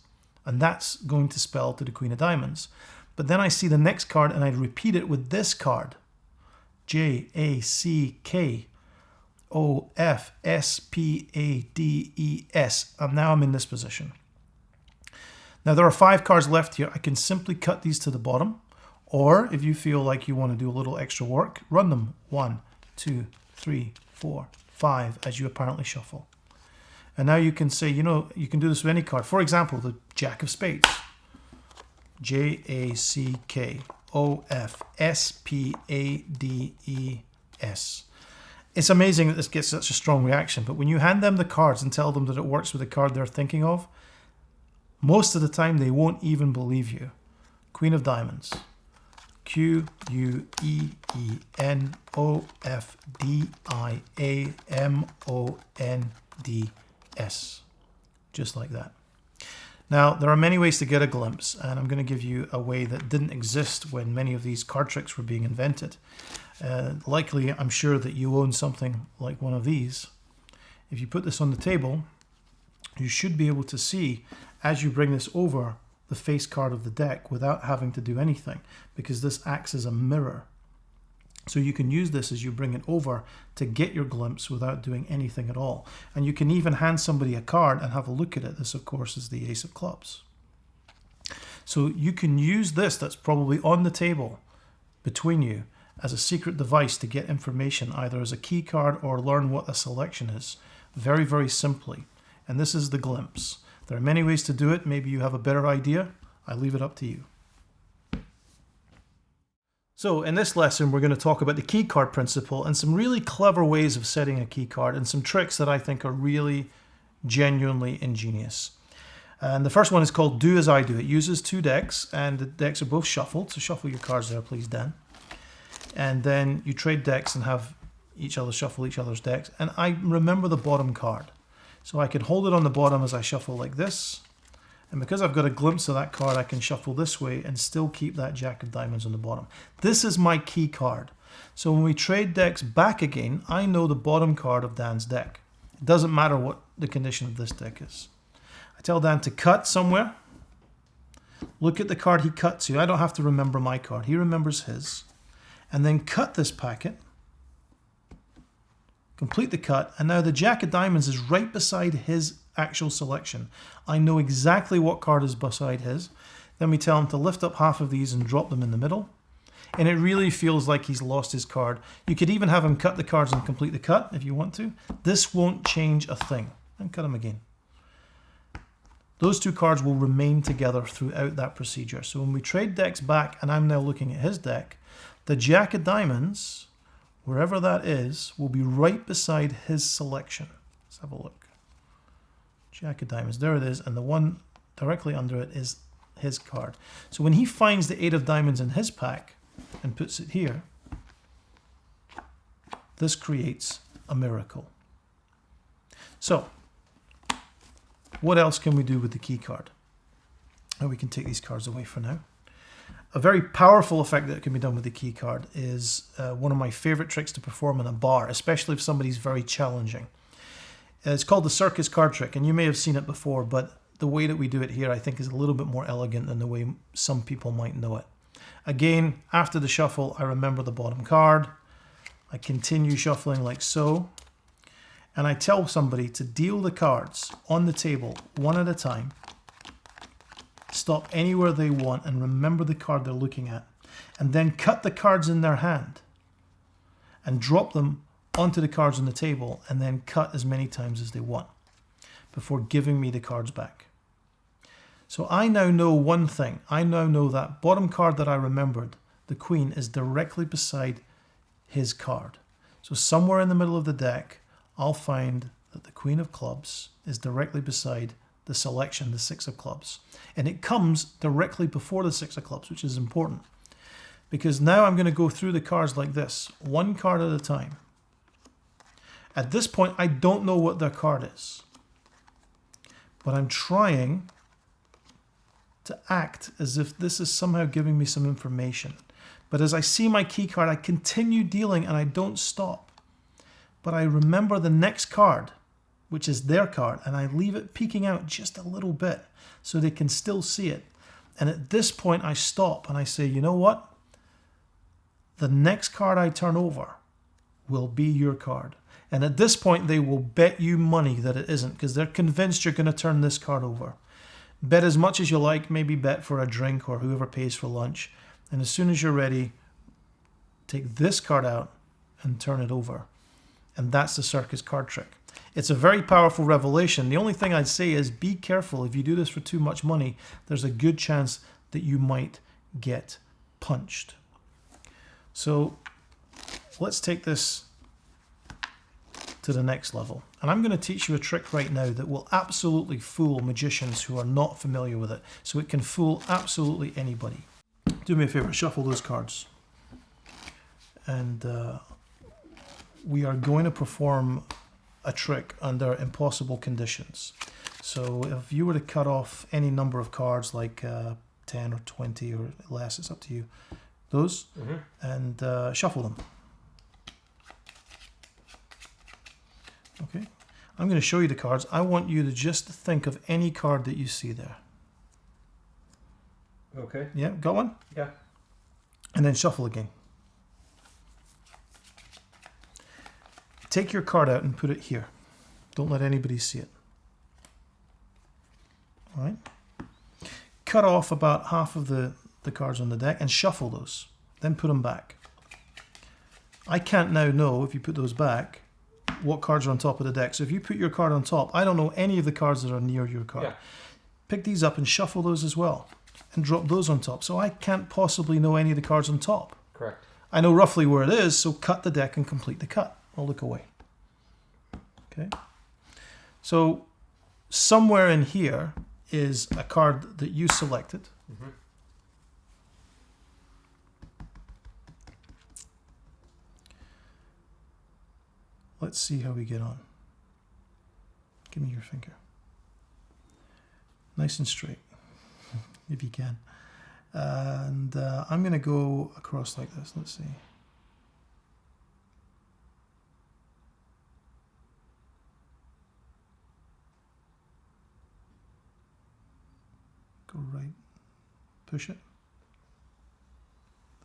And that's going to spell to the Queen of Diamonds. But then I see the next card and I repeat it with this card. JACKOFSPADES. And now I'm in this position. Now there are 5 cards left here. I can simply cut these to the bottom. Or if you feel like you want to do a little extra work, run them 1, 2, 3, 4, 5 as you apparently shuffle. And now you can say, you know, you can do this with any card. For example, the Jack of Spades. JACKOFSPADES. It's amazing that this gets such a strong reaction, but when you hand them the cards and tell them that it works with the card they're thinking of, most of the time they won't even believe you. Queen of Diamonds. QUEENOFDIAMONDS. Just like that. Now, there are many ways to get a glimpse, and I'm going to give you a way that didn't exist when many of these card tricks were being invented. Likely, I'm sure that you own something like one of these. If you put this on the table, you should be able to see, as you bring this over, the face card of the deck without having to do anything, because this acts as a mirror. So you can use this as you bring it over to get your glimpse without doing anything at all. And you can even hand somebody a card and have a look at it. This, of course, is the Ace of Clubs. So you can use this that's probably on the table between you as a secret device to get information, either as a key card or learn what a selection is, very, very simply. And this is the glimpse. There are many ways to do it. Maybe you have a better idea. I leave it up to you. So in this lesson, we're going to talk about the key card principle and some really clever ways of setting a key card and some tricks that I think are really genuinely ingenious. And the first one is called Do As I Do. It uses 2 decks, and the decks are both shuffled. So shuffle your cards there, please, Dan. And then you trade decks and have each other shuffle each other's decks. And I remember the bottom card. So I can hold it on the bottom as I shuffle like this. And because I've got a glimpse of that card, I can shuffle this way and still keep that Jack of Diamonds on the bottom. This is my key card. So when we trade decks back again, I know the bottom card of Dan's deck. It doesn't matter what the condition of this deck is. I tell Dan to cut somewhere. Look at the card he cut to. I don't have to remember my card. He remembers his. And then cut this packet. Complete the cut. And now the Jack of Diamonds is right beside his actual selection. I know exactly what card is beside his. Then we tell him to lift up half of these and drop them in the middle. And it really feels like he's lost his card. You could even have him cut the cards and complete the cut if you want to. This won't change a thing. And cut him again. Those 2 cards will remain together throughout that procedure. So when we trade decks back and I'm now looking at his deck, The Jack of Diamonds, wherever that is, will be right beside his selection. Let's have a look. Jack of Diamonds, there it is, and the one directly under it is his card. So when he finds the 8 of Diamonds in his pack and puts it here, this creates a miracle. So, what else can we do with the key card? And we can take these cards away for now. A very powerful effect that can be done with the key card is one of my favorite tricks to perform in a bar, especially if somebody's very challenging. It's called the circus card trick, and you may have seen it before, but the way that we do it here I think is a little bit more elegant than the way some people might know it. Again, after the shuffle, I remember the bottom card. I continue shuffling like so, and I tell somebody to deal the cards on the table one at a time. Stop anywhere they want and remember the card they're looking at, and then cut the cards in their hand and drop them onto the cards on the table, and then cut as many times as they want before giving me the cards back. So I now know one thing. I now know that bottom card that I remembered, the Queen, is directly beside his card. So somewhere in the middle of the deck, I'll find that the Queen of Clubs is directly beside the selection, the 6 of Clubs. And it comes directly before the 6 of Clubs, which is important. Because now I'm going to go through the cards like this, one card at a time. At this point, I don't know what their card is. But I'm trying to act as if this is somehow giving me some information. But as I see my key card, I continue dealing and I don't stop. But I remember the next card, which is their card, and I leave it peeking out just a little bit so they can still see it. And at this point, I stop and I say, you know what? The next card I turn over will be your card. And at this point, they will bet you money that it isn't, because they're convinced you're going to turn this card over. Bet as much as you like, maybe bet for a drink or whoever pays for lunch. And as soon as you're ready, take this card out and turn it over. And that's the circus card trick. It's a very powerful revelation. The only thing I'd say is be careful. If you do this for too much money, there's a good chance that you might get punched. So let's take this to the next level. And I'm going to teach you a trick right now that will absolutely fool magicians who are not familiar with it. So it can fool absolutely anybody. Do me a favor, shuffle those cards. And we are going to perform a trick under impossible conditions. So if you were to cut off any number of cards, like 10 or 20 or less, it's up to you, those, and shuffle them. Okay, I'm going to show you the cards. I want you to just think of any card that you see there. Okay. Yeah, got one? Yeah. And then shuffle again. Take your card out and put it here. Don't let anybody see it. All right. Cut off about half of the cards on the deck and shuffle those. Then put them back. I can't now know, if you put those back, what cards are on top of the deck. So if you put your card on top, I don't know any of the cards that are near your card. Yeah. Pick these up and shuffle those as well. And drop those on top. So I can't possibly know any of the cards on top. Correct. I know roughly where it is, so cut the deck and complete the cut. I'll look away. Okay. So somewhere in here is a card that you selected. Let's see how we get on. Give me your finger. Nice and straight, if you can. And I'm going to go across like this. Let's see. Go right. Push it.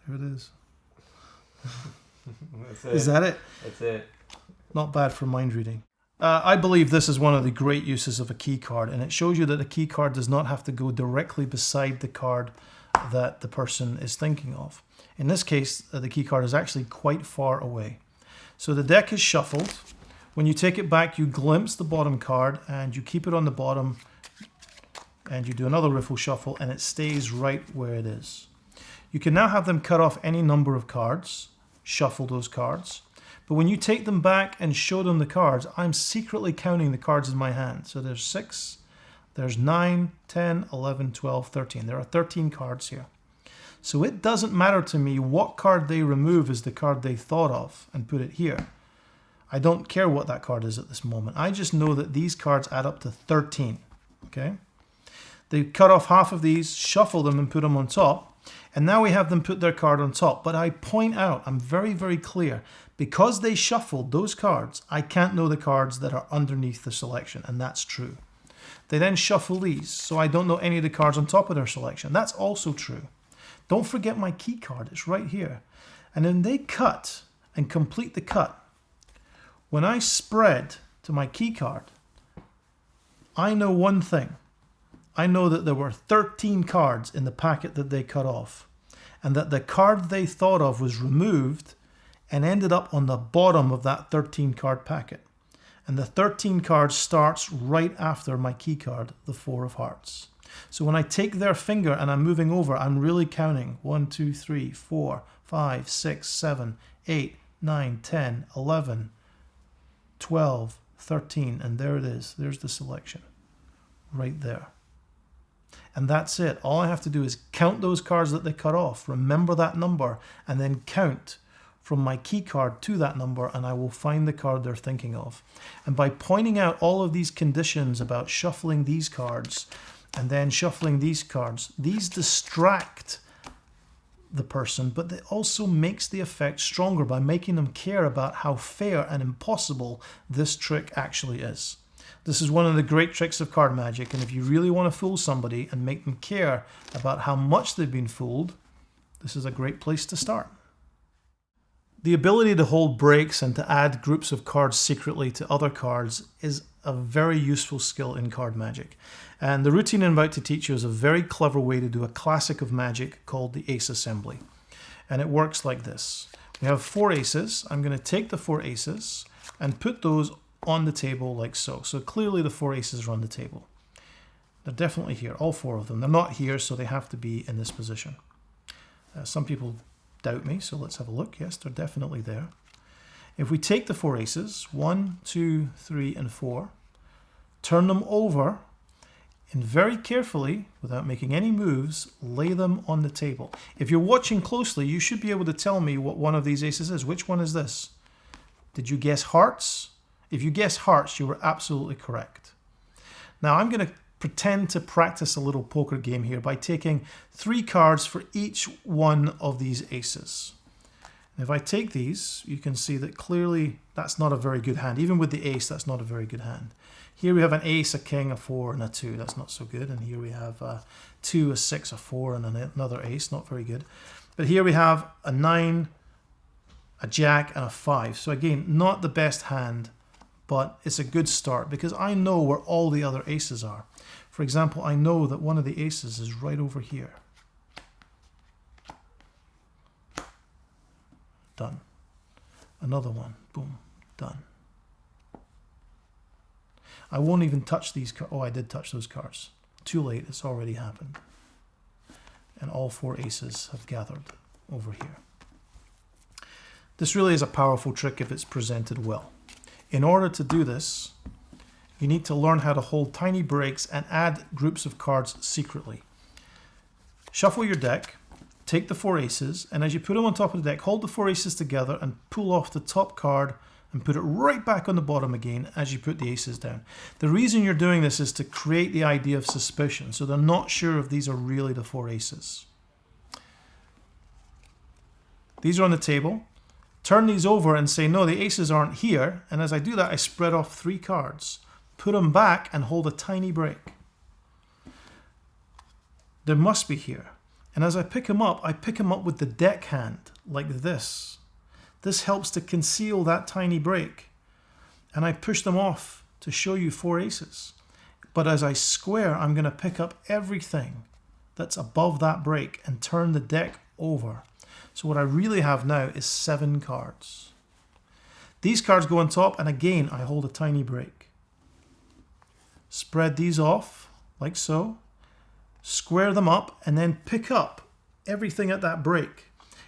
There it is. That's it. Is that it? That's it. Not bad for mind reading. I believe this is one of the great uses of a key card, and it shows you that a key card does not have to go directly beside the card that the person is thinking of. In this case, the key card is actually quite far away. So the deck is shuffled. When you take it back, you glimpse the bottom card and you keep it on the bottom, and you do another riffle shuffle and it stays right where it is. You can now have them cut off any number of cards, shuffle those cards. But when you take them back and show them the cards, I'm secretly counting the cards in my hand. So there's 6, there's 9, 10, 11, 12, 13. There are 13 cards here. So it doesn't matter to me what card they remove is the card they thought of and put it here. I don't care what that card is at this moment. I just know that these cards add up to 13. Okay? They cut off half of these, shuffle them and put them on top. And now we have them put their card on top. But I point out, I'm very, very clear, because they shuffled those cards, I can't know the cards that are underneath the selection, and that's true. They then shuffle these, so I don't know any of the cards on top of their selection. That's also true. Don't forget my key card, it's right here. And then they cut and complete the cut. When I spread to my key card, I know one thing. I know that there were 13 cards in the packet that they cut off, and that the card they thought of was removed and ended up on the bottom of that 13 card packet. And the 13 cards starts right after my key card, the 4 of hearts. So when I take their finger and I'm moving over, I'm really counting 1, 2, 3, 4, 5, 6, 7, 8, 9, 10, 11, 12, 13, and there it is. There's the selection right there. And that's it. All I have to do is count those cards that they cut off, remember that number, and then count from my key card to that number, and I will find the card they're thinking of. And by pointing out all of these conditions about shuffling these cards and then shuffling these cards, these distract the person, but it also makes the effect stronger by making them care about how fair and impossible this trick actually is. This is one of the great tricks of card magic, and if you really want to fool somebody and make them care about how much they've been fooled, this is a great place to start. The ability to hold breaks and to add groups of cards secretly to other cards is a very useful skill in card magic. And the routine I'm about to teach you is a very clever way to do a classic of magic called the ace assembly. And it works like this. We have 4 aces. I'm going to take the 4 aces and put those on the table like so. So clearly the 4 aces are on the table. They're definitely here, all 4 of them. They're not here, so they have to be in this position. Some people doubt me, so let's have a look. Yes, they're definitely there. If we take the 4 aces, 1, 2, 3, and 4, turn them over, and very carefully, without making any moves, lay them on the table. If you're watching closely, you should be able to tell me what one of these aces is. Which one is this? Did you guess hearts? If you guessed hearts, you were absolutely correct. Now I'm going to pretend to practice a little poker game here by taking 3 cards for each one of these aces. And if I take these, you can see that clearly that's not a very good hand. Even with the ace, that's not a very good hand. Here we have an ace, a king, a 4, and a 2. That's not so good. And here we have a 2, a 6, a 4, and another ace. Not very good. But here we have a 9, a jack, and a 5. So again, not the best hand, but it's a good start because I know where all the other aces are. For example, I know that one of the aces is right over here. Done. Another one. Boom. Done. I won't even touch these cards. Oh, I did touch those cards. Too late. It's already happened. And all 4 aces have gathered over here. This really is a powerful trick if it's presented well. In order to do this, you need to learn how to hold tiny breaks and add groups of cards secretly. Shuffle your deck, take the 4 aces, and as you put them on top of the deck, hold the 4 aces together and pull off the top card and put it right back on the bottom again as you put the aces down. The reason you're doing this is to create the idea of suspicion, so they're not sure if these are really the 4 aces. These are on the table. Turn these over and say, no, the aces aren't here. And as I do that, I spread off 3 cards. Put them back and hold a tiny break. They must be here. And as I pick them up with the deck hand, like this. This helps to conceal that tiny break. And I push them off to show you 4 aces. But as I square, I'm going to pick up everything that's above that break and turn the deck over. So what I really have now is 7 cards. These cards go on top, and again, I hold a tiny break. Spread these off, like so. Square them up, and then pick up everything at that break.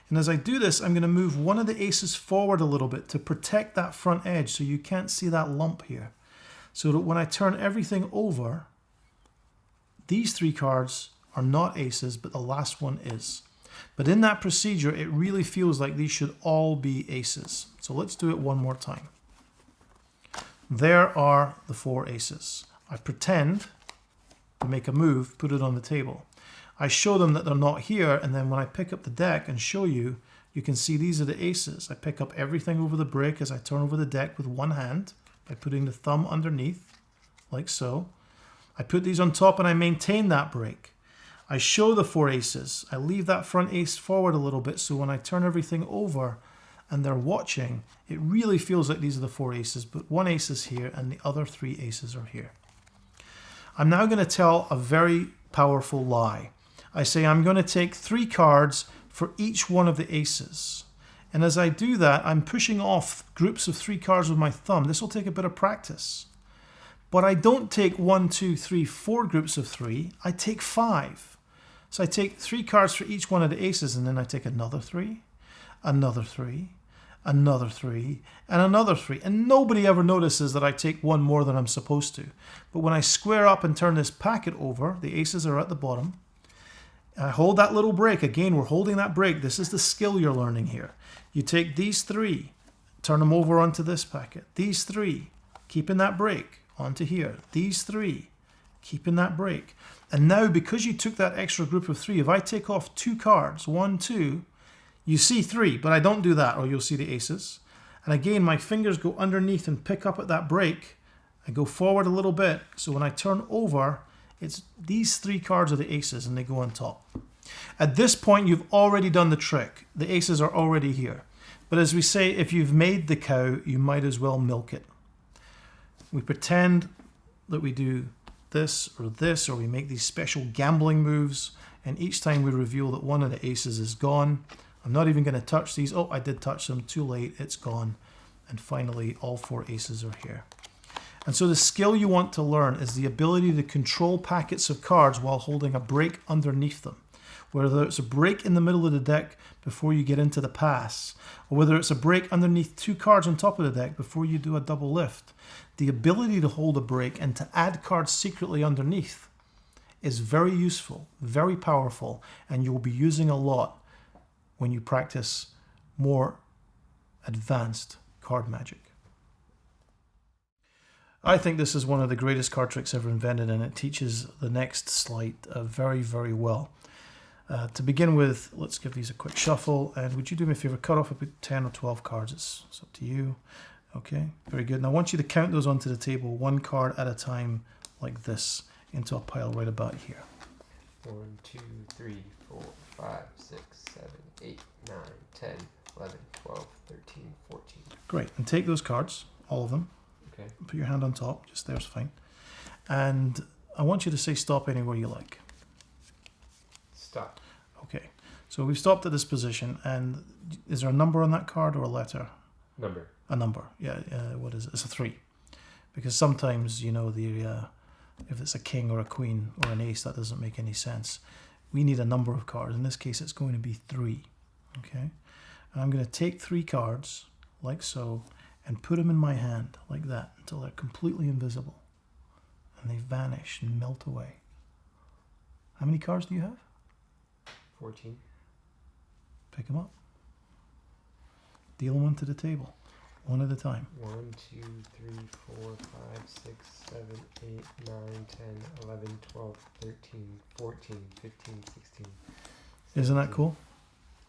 And as I do this, I'm going to move one of the aces forward a little bit to protect that front edge so you can't see that lump here. So that when I turn everything over, these 3 cards are not aces, but the last one is. But in that procedure, it really feels like these should all be aces. So let's do it one more time. There are the 4 aces. I pretend to make a move, put it on the table. I show them that they're not here, and then when I pick up the deck and show you, you can see these are the aces. I pick up everything over the break as I turn over the deck with one hand by putting the thumb underneath, like so. I put these on top and I maintain that break. I show the 4 aces. I leave that front ace forward a little bit so when I turn everything over and they're watching, it really feels like these are the 4 aces, but 1 ace is here and the other 3 aces are here. I'm now going to tell a very powerful lie. I say I'm going to take 3 cards for each one of the aces. And as I do that, I'm pushing off groups of 3 cards with my thumb. This will take a bit of practice. But I don't take 1, 2, 3, 4 groups of 3. I take 5. So I take 3 cards for each one of the aces, and then I take another 3, another 3, another 3, and another 3. And nobody ever notices that I take 1 more than I'm supposed to. But when I square up and turn this packet over, the aces are at the bottom. I hold that little break. Again, we're holding that break. This is the skill you're learning here. You take these 3, turn them over onto this packet. These 3, keeping that break, onto here. These 3, keeping that break. And now, because you took that extra group of 3, if I take off 2 cards, 1, 2, you see 3, but I don't do that, or you'll see the aces. And again, my fingers go underneath and pick up at that break. I go forward a little bit, so when I turn over, it's these 3 cards are the aces, and they go on top. At this point, you've already done the trick. The aces are already here. But as we say, if you've made the cow, you might as well milk it. We pretend that we do this, or we make these special gambling moves, and each time we reveal that one of the aces is gone. I'm not even going to touch these. Oh, I did touch them. Too late. It's gone. And finally, all 4 aces are here. And so the skill you want to learn is the ability to control packets of cards while holding a break underneath them. Whether it's a break in the middle of the deck before you get into the pass, or whether it's a break underneath 2 cards on top of the deck before you do a double lift. The ability to hold a break and to add cards secretly underneath is very useful, very powerful, and you'll be using a lot when you practice more advanced card magic. I think this is one of the greatest card tricks ever invented, and it teaches the next sleight very, very well. To begin with, let's give these a quick shuffle, and would you do me a favor, cut off about 10 or 12 cards. It's up to you. Okay, very good. Now I want you to count those onto the table, 1 card at a time, like this, into a pile right about here. 1, 2, 3, 4, 5, 6, 7, 8, 9, 10, 11, 12, 13, 14. Great, and take those cards, all of them. Okay. Put your hand on top, just there's fine. And I want you to say stop anywhere you like. Stop. Okay, so we've stopped at this position, and is there a number on that card or a letter? Number. A number, yeah. What is it? It's a 3. Because sometimes, you know, if it's a king or a queen or an ace, that doesn't make any sense. We need a number of cards. In this case, it's going to be 3. Okay, and I'm going to take 3 cards, like so, and put them in my hand, like that, until they're completely invisible. And they vanish and melt away. How many cards do you have? 14. Pick them up. Deal them onto the table, one at a time. 1, 2, 3, 4, 5, 6, 7, 8, 9, 10, 11, 12, 13, 14, 15, 16. 17. Isn't that cool?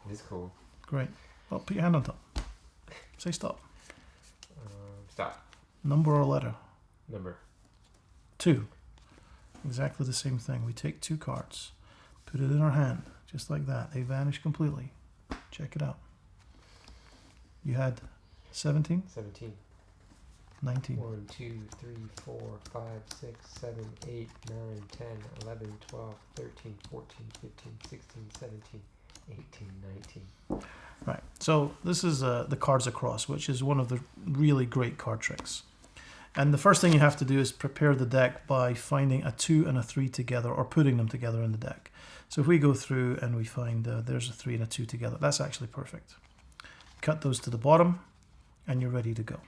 It is cool. Great. Well, put your hand on top. Say stop. Stop. Number or letter? Number. 2. Exactly the same thing. We take 2 cards, put it in our hand, just like that. They vanish completely. Check it out. You had 17? 17. 19. 1, 2, 3, 4, 5, 6, 7, 8, 9, 10, 11, 12, 13, 14, 15, 16, 17, 18, 19. Right. So this is the cards across, which is one of the really great card tricks. And the first thing you have to do is prepare the deck by finding a 2 and a 3 together, or putting them together in the deck. So if we go through and we find there's a 3 and a 2 together, that's actually perfect. Cut those to the bottom and you're ready to go.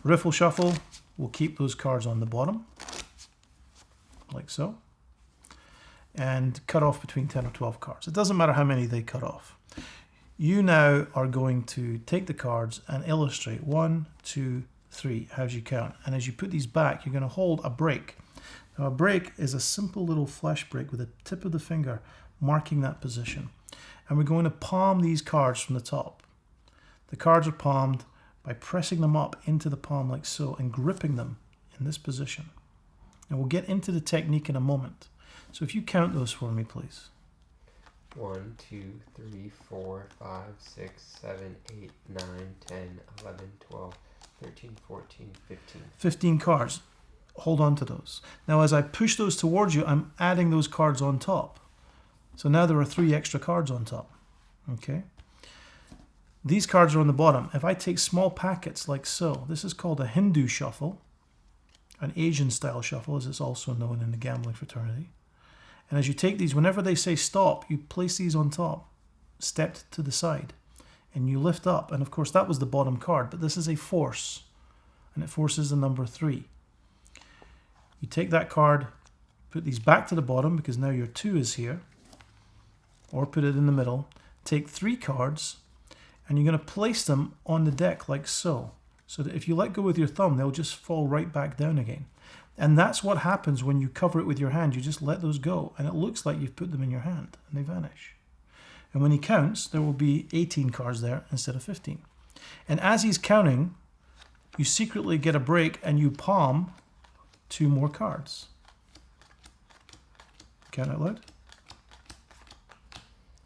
Riffle shuffle, we'll keep those cards on the bottom, like so. And cut off between 10 or 12 cards. It doesn't matter how many they cut off. You now are going to take the cards and illustrate 1, 2, 3 as you count. And as you put these back, you're going to hold a break. Now a break is a simple little flesh break with the tip of the finger marking that position. And we're going to palm these cards from the top. The cards are palmed by pressing them up into the palm like so and gripping them in this position. And we'll get into the technique in a moment. So if you count those for me, please. 1, 2, 3, 4, 5, 6, 7, 8, 9, 10, 11, 12, 13, 14, 15. 15 cards. Hold on to those. Now as I push those towards you, I'm adding those cards on top. So now there are 3 extra cards on top. Okay. These cards are on the bottom. If I take small packets like so, this is called a Hindu shuffle, an Asian style shuffle as it's also known in the gambling fraternity. And as you take these, whenever they say stop, you place these on top, stepped to the side, and you lift up. And of course that was the bottom card, but this is a force, and it forces the number 3. You take that card, put these back to the bottom because now your 2 is here, or put it in the middle. Take 3 cards, and you're going to place them on the deck like so, so that if you let go with your thumb, they'll just fall right back down again. And that's what happens when you cover it with your hand. You just let those go, and it looks like you've put them in your hand, and they vanish. And when he counts, there will be 18 cards there instead of 15. And as he's counting, you secretly get a break, and you palm 2 more cards. Count out loud.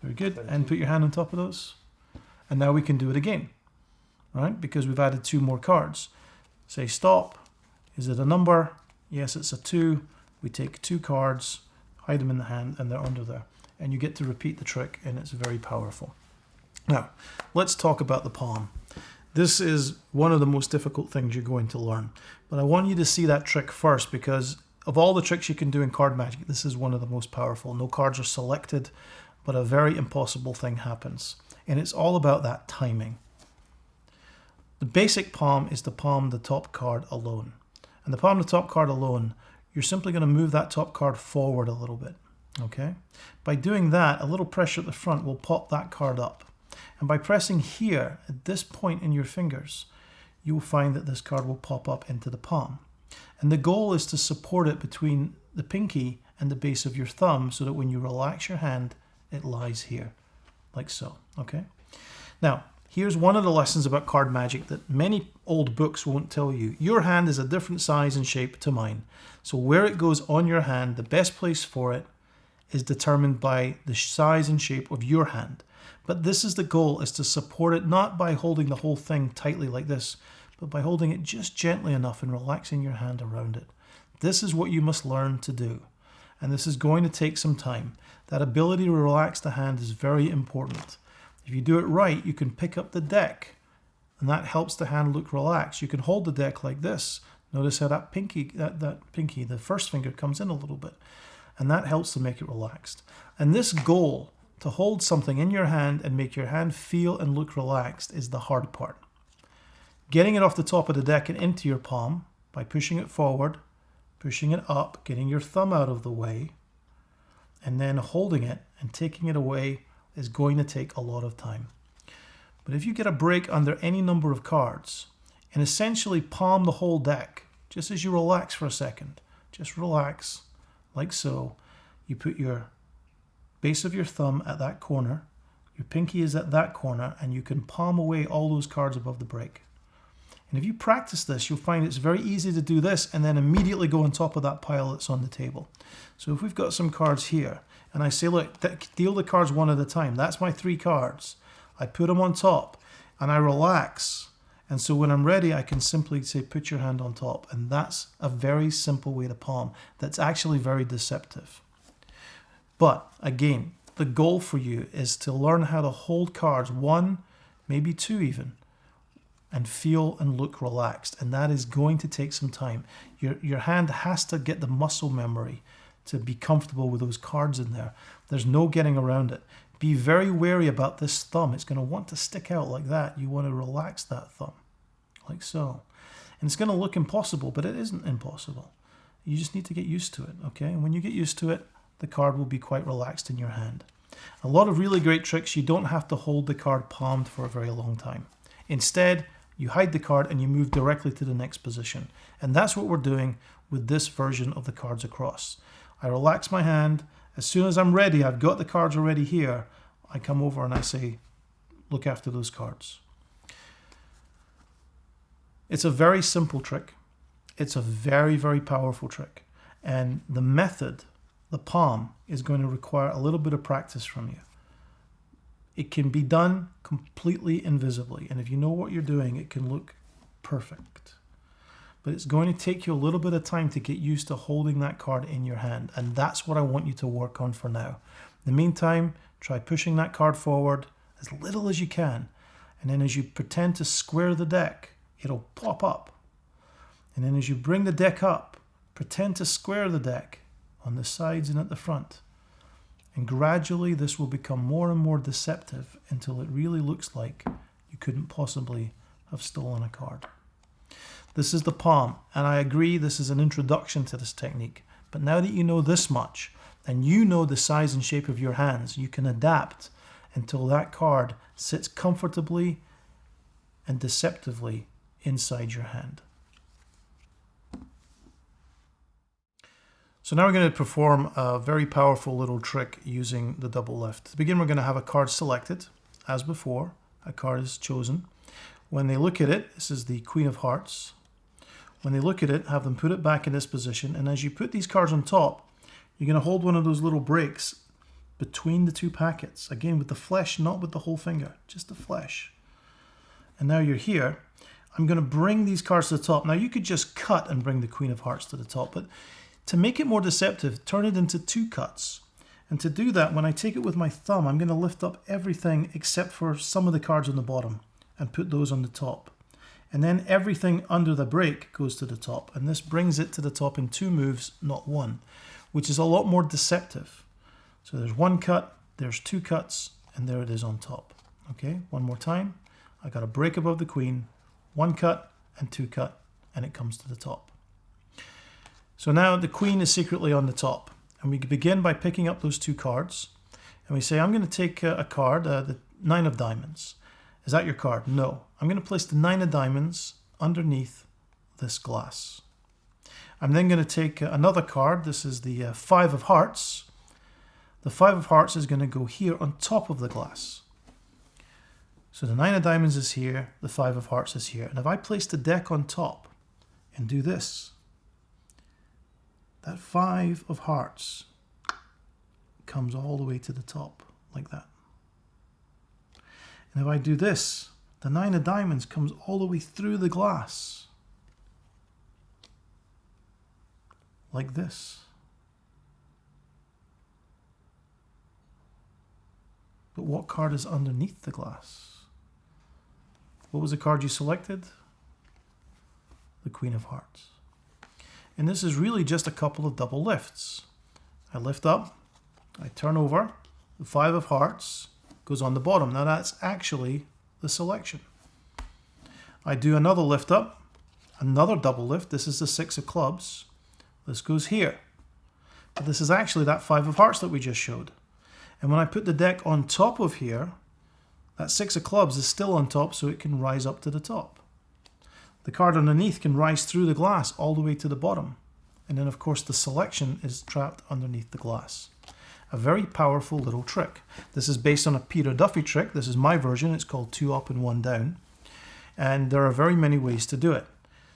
Very good. And put your hand on top of those. And now we can do it again, right? Because we've added 2 more cards. Say stop. Is it a number? Yes, it's a 2. We take 2 cards, hide them in the hand, and they're under there. And you get to repeat the trick, and it's very powerful. Now, let's talk about the palm. This is one of the most difficult things you're going to learn. But I want you to see that trick first, because of all the tricks you can do in card magic, this is one of the most powerful. No cards are selected, but a very impossible thing happens. And it's all about that timing. The basic palm is to palm the top card alone. And to palm the top card alone, you're simply going to move that top card forward a little bit. Okay? By doing that, a little pressure at the front will pop that card up. And by pressing here, at this point in your fingers, you will find that this card will pop up into the palm. And the goal is to support it between the pinky and the base of your thumb so that when you relax your hand, it lies here, like so. Okay? Now, here's one of the lessons about card magic that many old books won't tell you. Your hand is a different size and shape to mine. So where it goes on your hand, the best place for it is determined by the size and shape of your hand. But this is the goal, is to support it not by holding the whole thing tightly like this, but by holding it just gently enough and relaxing your hand around it. This is what you must learn to do. And this is going to take some time. That ability to relax the hand is very important. If you do it right, you can pick up the deck, and that helps the hand look relaxed. You can hold the deck like this. Notice how that pinky, the first finger comes in a little bit, and that helps to make it relaxed. And this goal, to hold something in your hand and make your hand feel and look relaxed, is the hard part. Getting it off the top of the deck and into your palm by pushing it forward, pushing it up, getting your thumb out of the way, and then holding it and taking it away is going to take a lot of time. But if you get a break under any number of cards and essentially palm the whole deck, just as you relax for a second, just relax like so, you put your base of your thumb at that corner, your pinky is at that corner, and you can palm away all those cards above the break. And if you practice this, you'll find it's very easy to do this and then immediately go on top of that pile that's on the table. So if we've got some cards here, and I say, look, deal the cards one at a time. That's my 3 cards. I put them on top, and I relax. And so when I'm ready, I can simply say, put your hand on top. And that's a very simple way to palm. That's actually very deceptive. But again, the goal for you is to learn how to hold cards, 1, maybe 2 even, and feel and look relaxed. And that is going to take some time. Your hand has to get the muscle memory to be comfortable with those cards in there. There's no getting around it. Be very wary about this thumb. It's going to want to stick out like that. You want to relax that thumb, like so. And it's going to look impossible, but it isn't impossible. You just need to get used to it, okay? And when you get used to it, the card will be quite relaxed in your hand. A lot of really great tricks, you don't have to hold the card palmed for a very long time. Instead, you hide the card and you move directly to the next position. And that's what we're doing with this version of the cards across. I relax my hand. As soon as I'm ready, I've got the cards already here, I come over and I say, look after those cards. It's a very simple trick. It's a very, very powerful trick. And the method, the palm, is going to require a little bit of practice from you. It can be done completely invisibly. And if you know what you're doing, it can look perfect. But it's going to take you a little bit of time to get used to holding that card in your hand. And that's what I want you to work on for now. In the meantime, try pushing that card forward as little as you can. And then as you pretend to square the deck, it'll pop up. And then as you bring the deck up, pretend to square the deck on the sides and at the front. And gradually this will become more and more deceptive until it really looks like you couldn't possibly have stolen a card. This is the palm, and I agree this is an introduction to this technique. But now that you know this much, and you know the size and shape of your hands, you can adapt until that card sits comfortably and deceptively inside your hand. So now we're going to perform a very powerful little trick using the double lift. To begin, we're going to have a card selected. As before, a card is chosen. When they look at it, this is the Queen of Hearts. When they look at it, have them put it back in this position. And as you put these cards on top, you're going to hold one of those little breaks between the two packets. Again, with the flesh, not with the whole finger, just the flesh. And now you're here. I'm going to bring these cards to the top. Now you could just cut and bring the Queen of Hearts to the top, but to make it more deceptive, turn it into two cuts. And to do that, when I take it with my thumb, I'm going to lift up everything except for some of the cards on the bottom and put those on the top. And then everything under the break goes to the top. And this brings it to the top in two moves, not one, which is a lot more deceptive. So there's one cut, there's two cuts, and there it is on top. Okay, one more time. I got a break above the Queen, one cut and two cut, and it comes to the top. So now the Queen is secretly on the top. And we begin by picking up those two cards. And we say, I'm going to take a card, the 9 of diamonds. Is that your card? No. I'm going to place the 9 of diamonds underneath this glass. I'm then going to take another card. This is the 5 of hearts. The 5 of hearts is going to go here on top of the glass. So the 9 of diamonds is here, the 5 of hearts is here. And if I place the deck on top and do this, that 5 of hearts comes all the way to the top, like that. And if I do this, the 9 of diamonds comes all the way through the glass, like this. But what card is underneath the glass? What was the card you selected? The Queen of Hearts. And this is really just a couple of double lifts. I lift up, I turn over, the 5 of hearts goes on the bottom. Now that's actually the selection. I do another lift up, another double lift. This is the 6 of clubs. This goes here. But this is actually that 5 of hearts that we just showed. And when I put the deck on top of here, that 6 of clubs is still on top, so it can rise up to the top. The card underneath can rise through the glass all the way to the bottom. And then, of course, the selection is trapped underneath the glass. A very powerful little trick. This is based on a Peter Duffy trick. This is my version. It's called 2 up and 1 down. And there are very many ways to do it.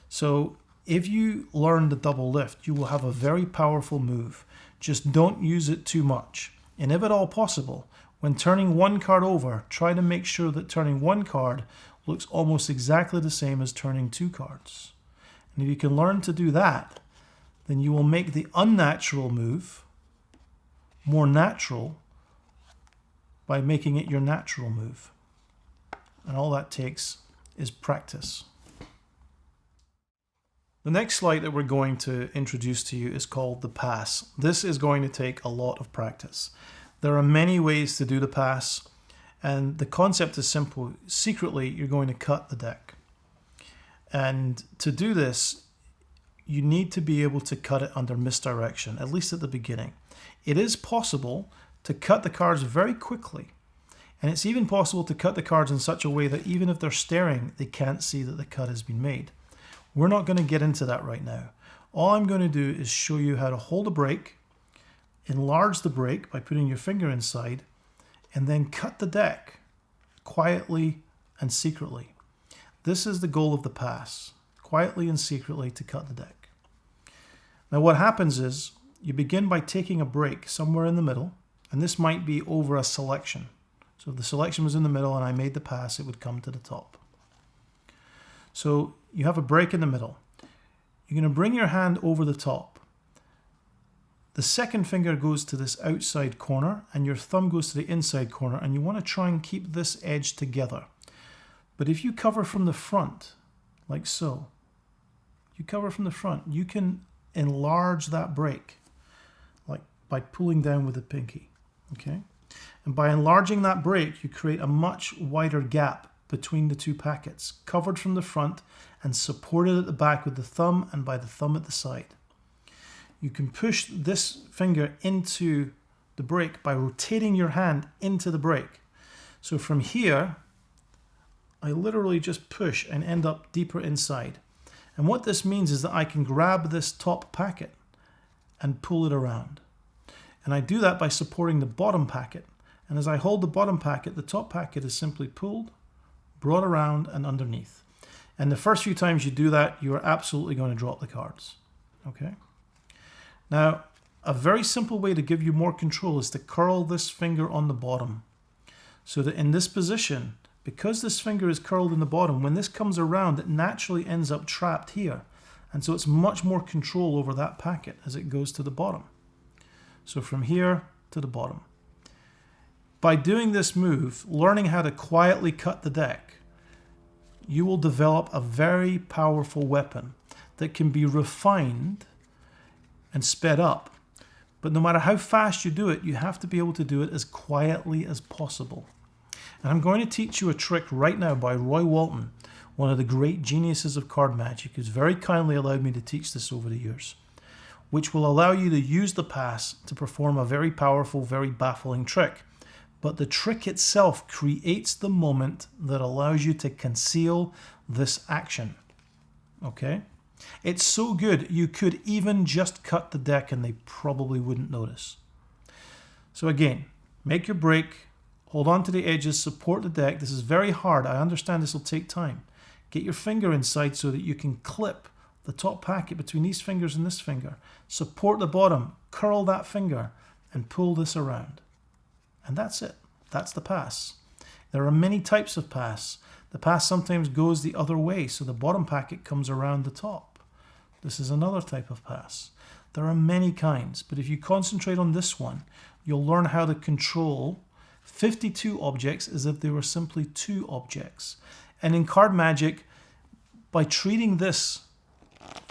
So if you learn the double lift, you will have a very powerful move. Just don't use it too much. And if at all possible, when turning one card over, try to make sure that turning one card looks almost exactly the same as turning two cards. And if you can learn to do that, then you will make the unnatural move more natural by making it your natural move. And all that takes is practice. The next slide that we're going to introduce to you is called the pass. This is going to take a lot of practice. There are many ways to do the pass, and the concept is simple. Secretly, you're going to cut the deck. And to do this, you need to be able to cut it under misdirection, at least at the beginning. It is possible to cut the cards very quickly. And it's even possible to cut the cards in such a way that even if they're staring, they can't see that the cut has been made. We're not going to get into that right now. All I'm going to do is show you how to hold a break, enlarge the break by putting your finger inside, and then cut the deck quietly and secretly. This is the goal of the pass, quietly and secretly to cut the deck. Now what happens is you begin by taking a break somewhere in the middle, and this might be over a selection. So if the selection was in the middle and I made the pass, it would come to the top. So you have a break in the middle. You're going to bring your hand over the top. The second finger goes to this outside corner and your thumb goes to the inside corner, and you want to try and keep this edge together. But if you cover from the front, like so, you cover from the front, you can enlarge that break like by pulling down with the pinky. Okay? And by enlarging that break, you create a much wider gap between the two packets, covered from the front and supported at the back with the thumb and by the thumb at the side. You can push this finger into the break by rotating your hand into the break. So from here, I literally just push and end up deeper inside. And what this means is that I can grab this top packet and pull it around. And I do that by supporting the bottom packet. And as I hold the bottom packet, the top packet is simply pulled, brought around and underneath. And the first few times you do that, you are absolutely going to drop the cards. Okay? Now, a very simple way to give you more control is to curl this finger on the bottom. So that in this position, because this finger is curled in the bottom, when this comes around, it naturally ends up trapped here. And so it's much more control over that packet as it goes to the bottom. So from here to the bottom. By doing this move, learning how to quietly cut the deck, you will develop a very powerful weapon that can be refined and sped up. But no matter how fast you do it, you have to be able to do it as quietly as possible. And I'm going to teach you a trick right now by Roy Walton, one of the great geniuses of card magic, who's very kindly allowed me to teach this over the years, which will allow you to use the pass to perform a very powerful, very baffling trick. But the trick itself creates the moment that allows you to conceal this action. Okay? It's so good, you could even just cut the deck and they probably wouldn't notice. So again, make your break, hold on to the edges, support the deck. This is very hard. I understand this will take time. Get your finger inside so that you can clip the top packet between these fingers and this finger. Support the bottom, curl that finger, and pull this around. And that's it. That's the pass. There are many types of pass. The pass sometimes goes the other way, so the bottom packet comes around the top. This is another type of pass. There are many kinds, but if you concentrate on this one, you'll learn how to control 52 objects as if they were simply 2 objects. And in card magic, by treating this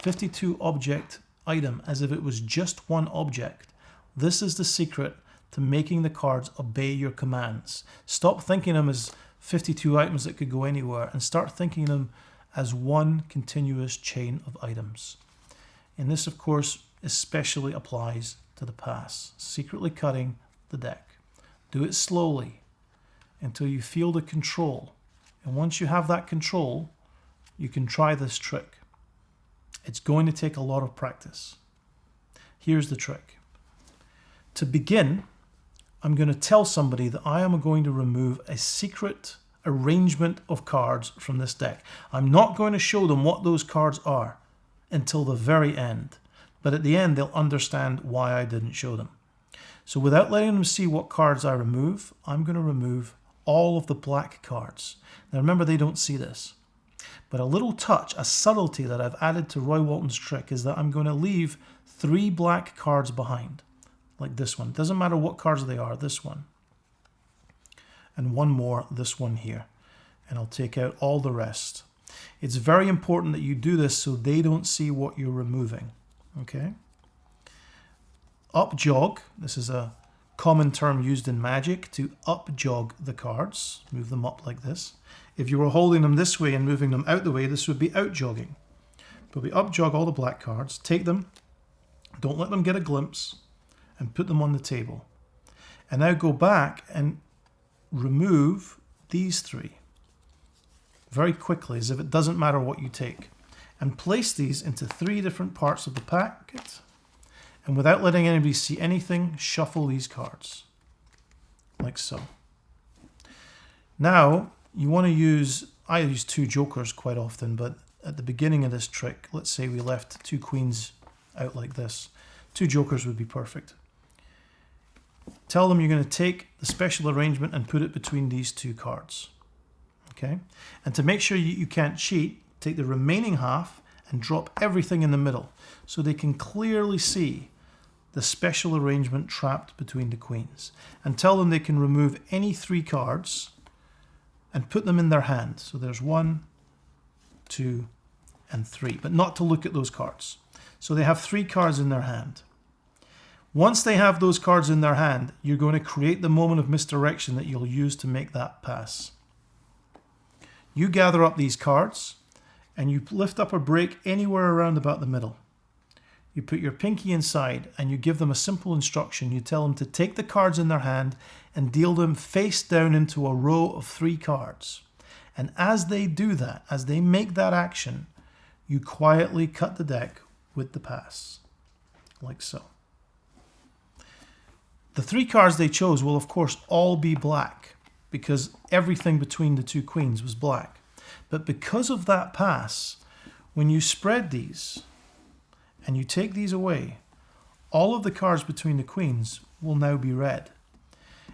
52 object item as if it was just one object, this is the secret to making the cards obey your commands. Stop thinking them as 52 items that could go anywhere and start thinking them as one continuous chain of items. And this, of course, especially applies to the pass. Secretly cutting the deck. Do it slowly until you feel the control. And once you have that control, you can try this trick. It's going to take a lot of practice. Here's the trick. To begin, I'm going to tell somebody that I am going to remove a secret arrangement of cards from this deck. I'm not going to show them what those cards are until the very end. But at the end, they'll understand why I didn't show them. So without letting them see what cards I remove, I'm going to remove all of the black cards. Now remember, they don't see this. But a little touch, a subtlety that I've added to Roy Walton's trick is that I'm going to leave 3 black cards behind. Like this one. Doesn't matter what cards they are, this one. And one more, this one here. and I'll take out all the rest. It's very important that you do this so they don't see what you're removing. Okay? Up jog, this is a common term used in Magic to up jog the cards. Move them up like this. If you were holding them this way and moving them out the way, this would be out jogging. But we up jog all the black cards, take them, don't let them get a glimpse, and put them on the table. And now go back and remove these three very quickly, as if it doesn't matter what you take. And place these into 3 different parts of the packet. And without letting anybody see anything, shuffle these cards. Like so. Now, you want to use, I use 2 jokers quite often, but at the beginning of this trick, let's say we left 2 queens out like this. 2 jokers would be perfect. Tell them you're going to take the special arrangement and put it between these 2 cards. Okay? And to make sure you can't cheat, take the remaining half and drop everything in the middle so they can clearly see the special arrangement trapped between the queens. And tell them they can remove any 3 cards and put them in their hand. So there's 1, 2, and 3, but not to look at those cards. So they have 3 cards in their hand. Once they have those cards in their hand, you're going to create the moment of misdirection that you'll use to make that pass. You gather up these cards and you lift up or break anywhere around about the middle. You put your pinky inside and you give them a simple instruction. You tell them to take the cards in their hand and deal them face down into a row of 3 cards. And as they do that, as they make that action, you quietly cut the deck with the pass, like so. The 3 cards they chose will of course all be black because everything between the 2 queens was black. But because of that pass, when you spread these and you take these away, all of the cards between the queens will now be red.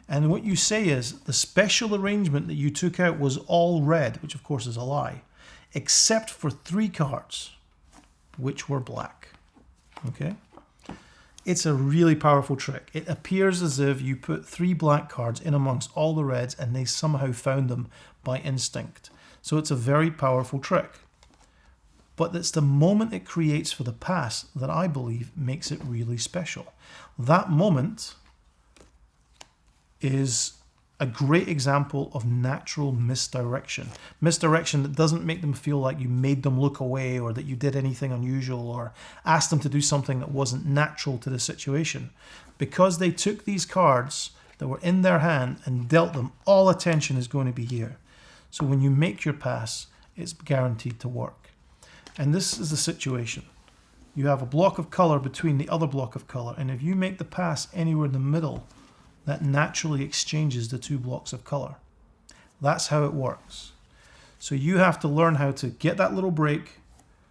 And what you say is the special arrangement that you took out was all red, which of course is a lie, except for 3 cards, which were black. Okay? It's a really powerful trick. It appears as if you put 3 black cards in amongst all the reds and they somehow found them by instinct. So it's a very powerful trick. But it's the moment it creates for the pass that I believe makes it really special. That moment is a great example of natural misdirection. Misdirection that doesn't make them feel like you made them look away or that you did anything unusual or asked them to do something that wasn't natural to the situation. Because they took these cards that were in their hand and dealt them, all attention is going to be here. So when you make your pass, it's guaranteed to work. And this is the situation. You have a block of color between the other block of color, and if you make the pass anywhere in the middle, that naturally exchanges the 2 blocks of color. That's how it works. So you have to learn how to get that little break,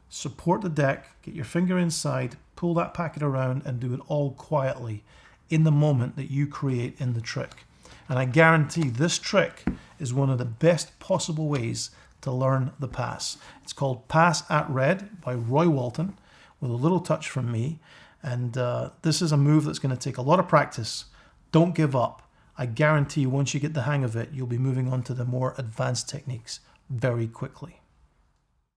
support the deck, get your finger inside, pull that packet around, and do it all quietly in the moment that you create in the trick. And I guarantee this trick is one of the best possible ways to learn the pass. It's called Pass at Red by Roy Walton, with a little touch from me. And this is a move that's going to take a lot of practice. Don't give up. I guarantee once you get the hang of it, you'll be moving on to the more advanced techniques very quickly.